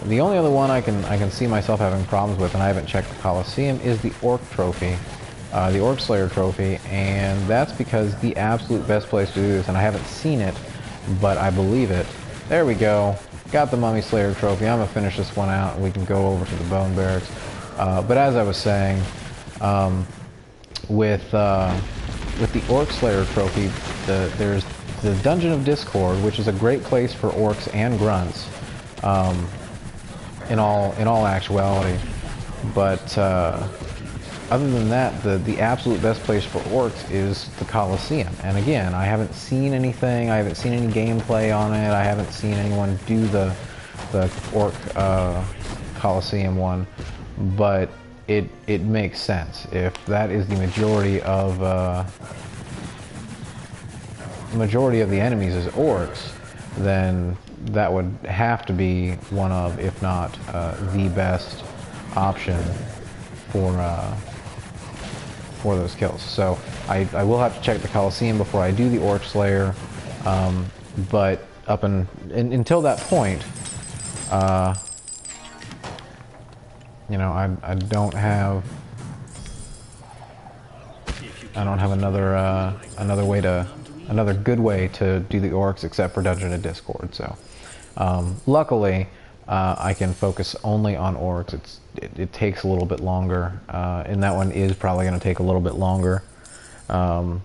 The only other one I can see myself having problems with, and I haven't checked the Coliseum, is the Orc Trophy, the Orc Slayer Trophy, and that's because the absolute best place to do this, and I haven't seen it, but I believe it. There we go. Got the Mummy Slayer Trophy. I'm gonna finish this one out, and we can go over to the Bone Barracks. But as I was saying, with the Orc Slayer Trophy, there's the Dungeon of Discord, which is a great place for orcs and grunts. In all actuality, but other than that, the absolute best place for orcs is the Coliseum. And again, I haven't seen anything. I haven't seen any gameplay on it. I haven't seen anyone do the orc Coliseum one, but it makes sense if that is the majority of the enemies is orcs. then that would have to be one of, if not the best option for those kills. So I will have to check the Coliseum before I do the Orc Slayer, but up until that point, you know, I don't have another good way to do the orcs except for Dungeon of Discord. So luckily I can focus only on orcs. It takes a little bit longer, and that one is probably going to take a little bit longer, but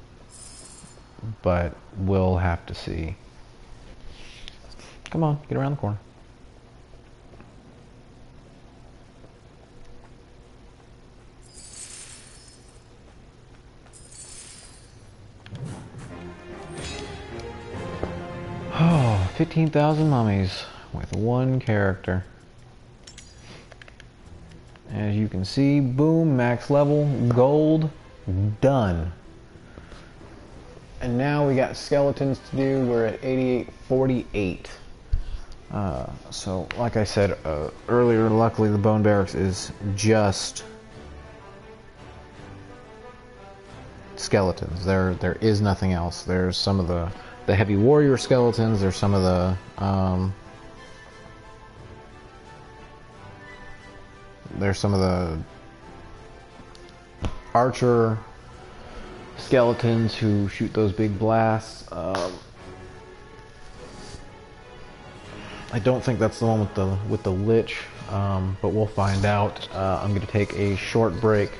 we'll have to see. Come on, get around the corner. Oh, 15,000 mummies with one character. As you can see, boom, max level, gold, done. And now we got skeletons to do. We're at 8848. So, like I said earlier, luckily the bone barracks is just skeletons. There is nothing else. There's some of the heavy warrior skeletons. There's some of the archer skeletons who shoot those big blasts. I don't think that's the one with the lich, but we'll find out. I'm going to take a short break,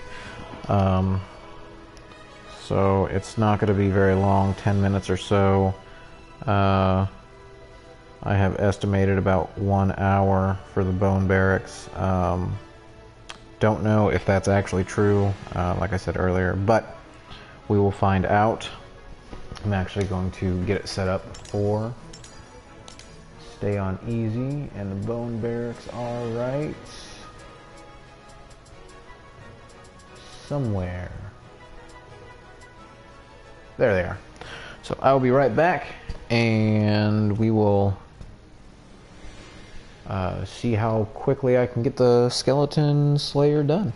so it's not going to be very long, 10 minutes or so. I have estimated about 1 hour for the bone barracks. Don't know if that's actually true, like I said earlier, but we will find out. I'm actually going to get it set up for stay on easy, and the bone barracks are right somewhere. There they are. So I will be right back, and we will see how quickly I can get the skeleton slayer done.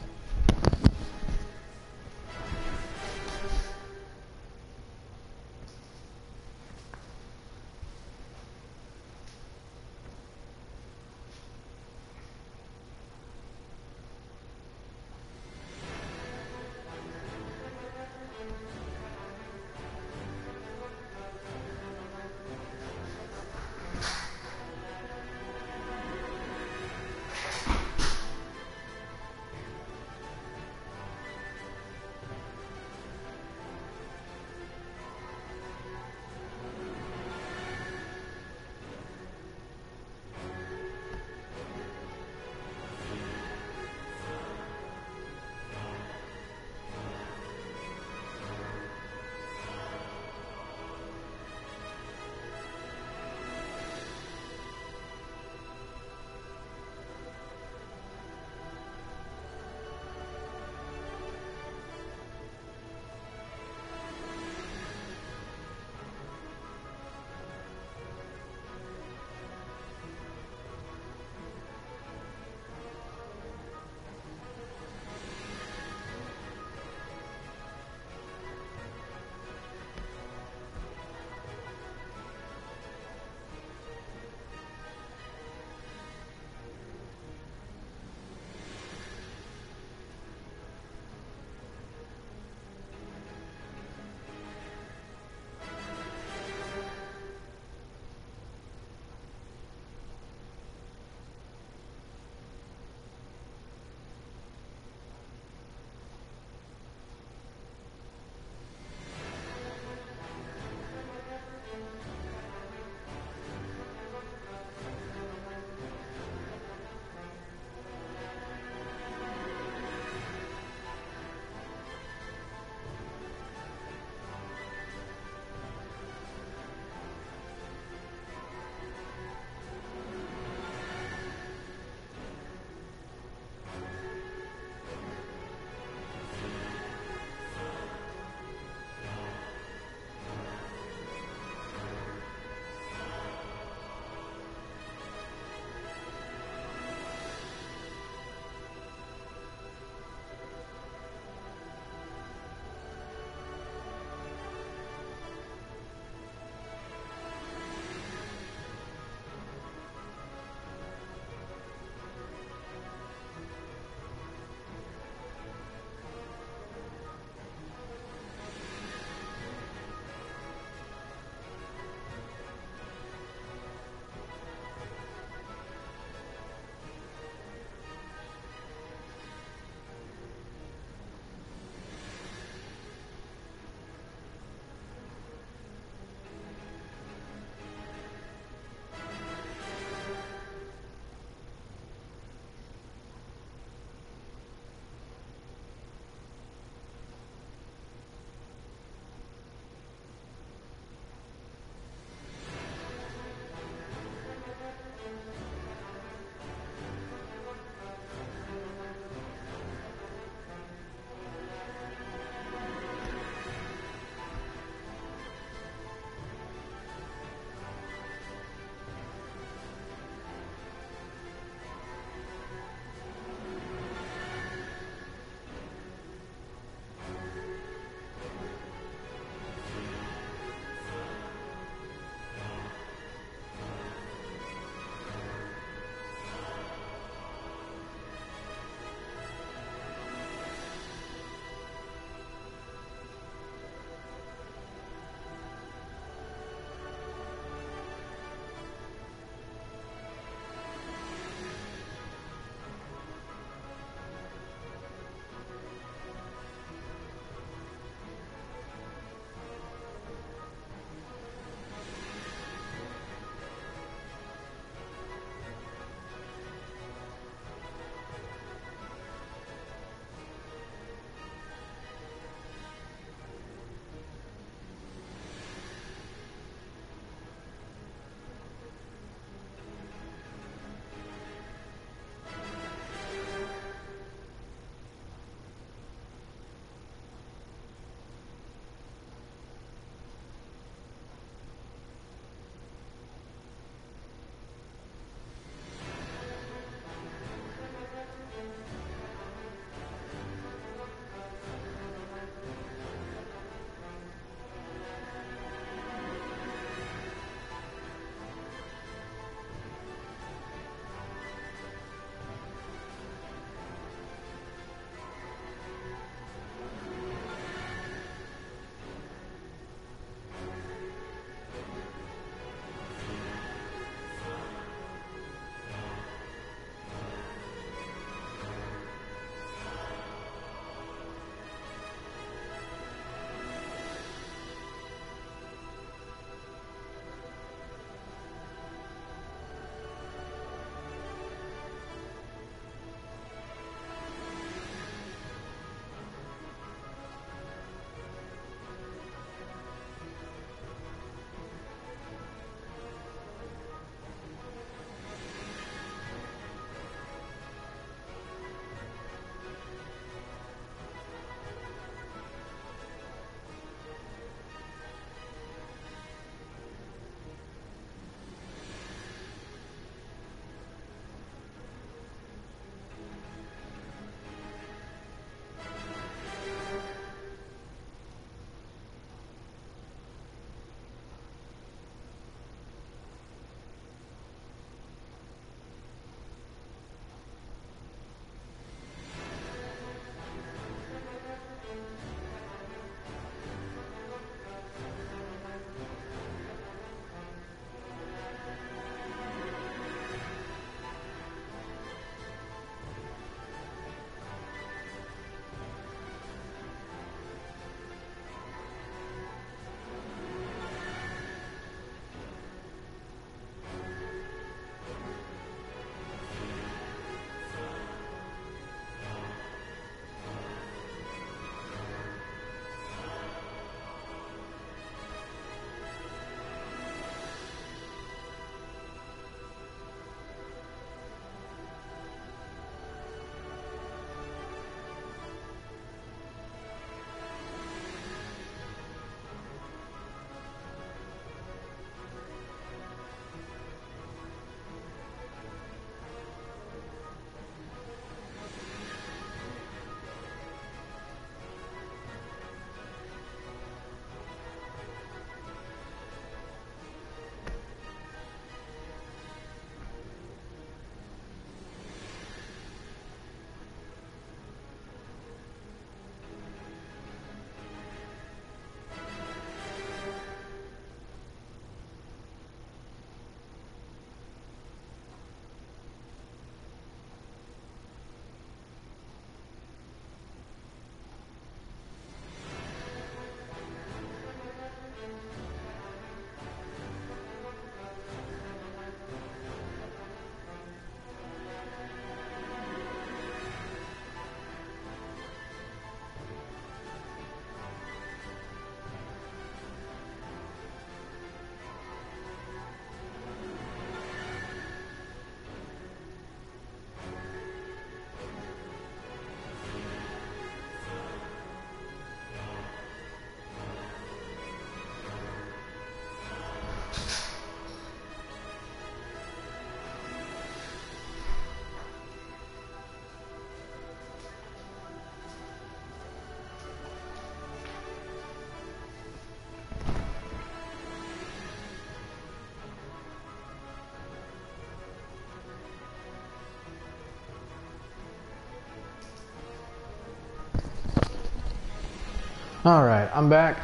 All right, I'm back.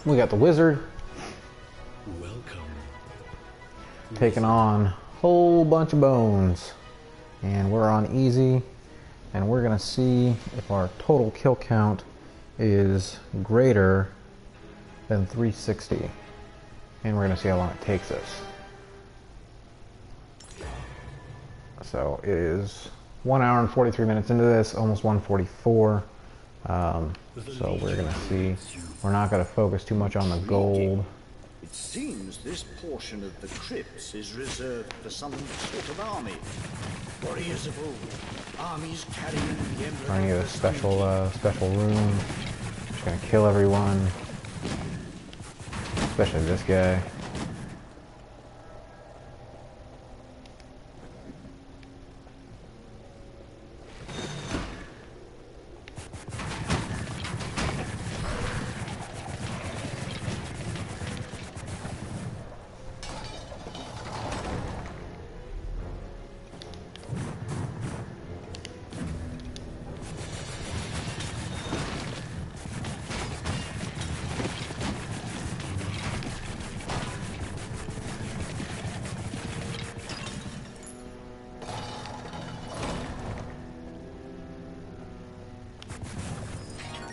We got the wizard Welcome. taking on a whole bunch of bones. And we're on easy. And we're going to see if our total kill count is greater than 360. And we're going to see how long it takes us. So it is 1 hour and 43 minutes into this, almost 144. So we're going to see. We're not going to focus too much on the gold. It seems this portion of the crypts is reserved for some sort of army. Warriors of old, armies carrying the emblem. Trying to get a special room. Just going to kill everyone. Especially this guy.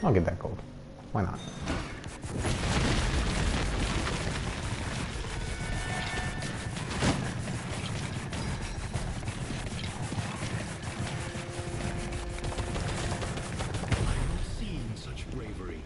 I'll get that gold. Why not? I've not seen such bravery.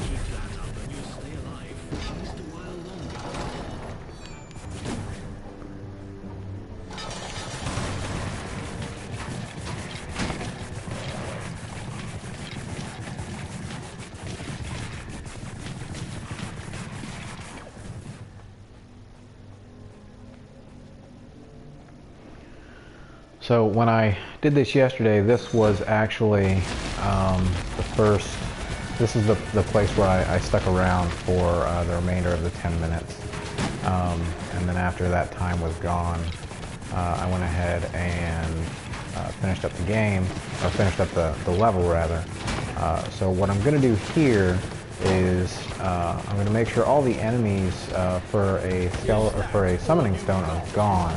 Keep that up and you'll stay alive for at least a while longer. So when I did this yesterday, this was actually the first. This is the place where I stuck around for the remainder of the 10 minutes. And then after that time was gone, I went ahead and finished up the game, or finished up the level rather. So what I'm going to do here is I'm going to make sure all the enemies for a summoning stone are gone,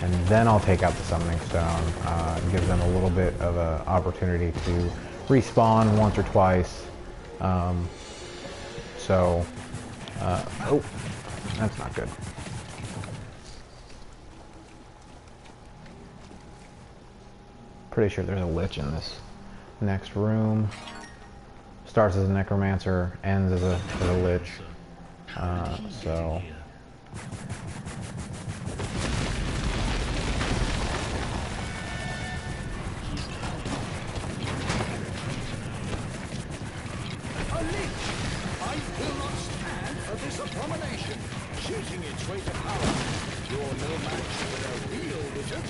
and then I'll take out the summoning stone. Give them a little bit of an opportunity to respawn once or twice. Oh, that's not good. Pretty sure there's a lich in this next room. Starts as a necromancer, ends as a lich. So. A lich! I will not stand for this abomination, cheating its way to power. You're no match for a real wizard.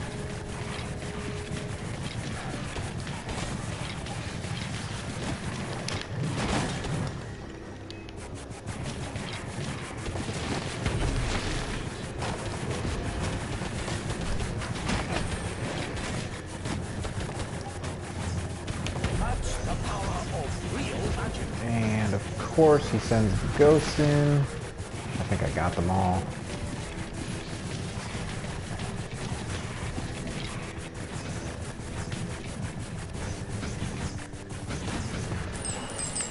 That's the power of real magic. And of course he sends ghosts in. I think I got them all.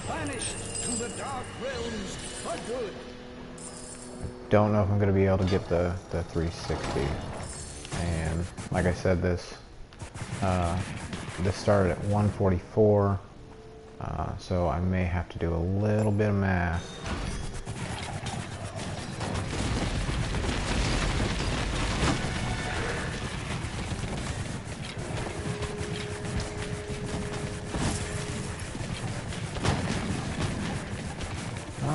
Vanished to the dark realms for good. Don't know if I'm going to be able to get the 360. And like I said, this started at 144. So I may have to do a little bit of math.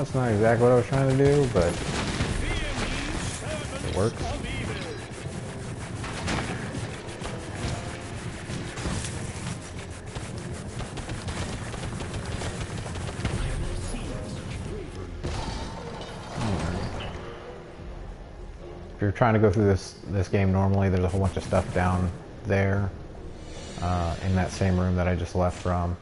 That's not exactly what I was trying to do, but it works. If you're trying to go through this game normally, there's a whole bunch of stuff down there in that same room that I just left from.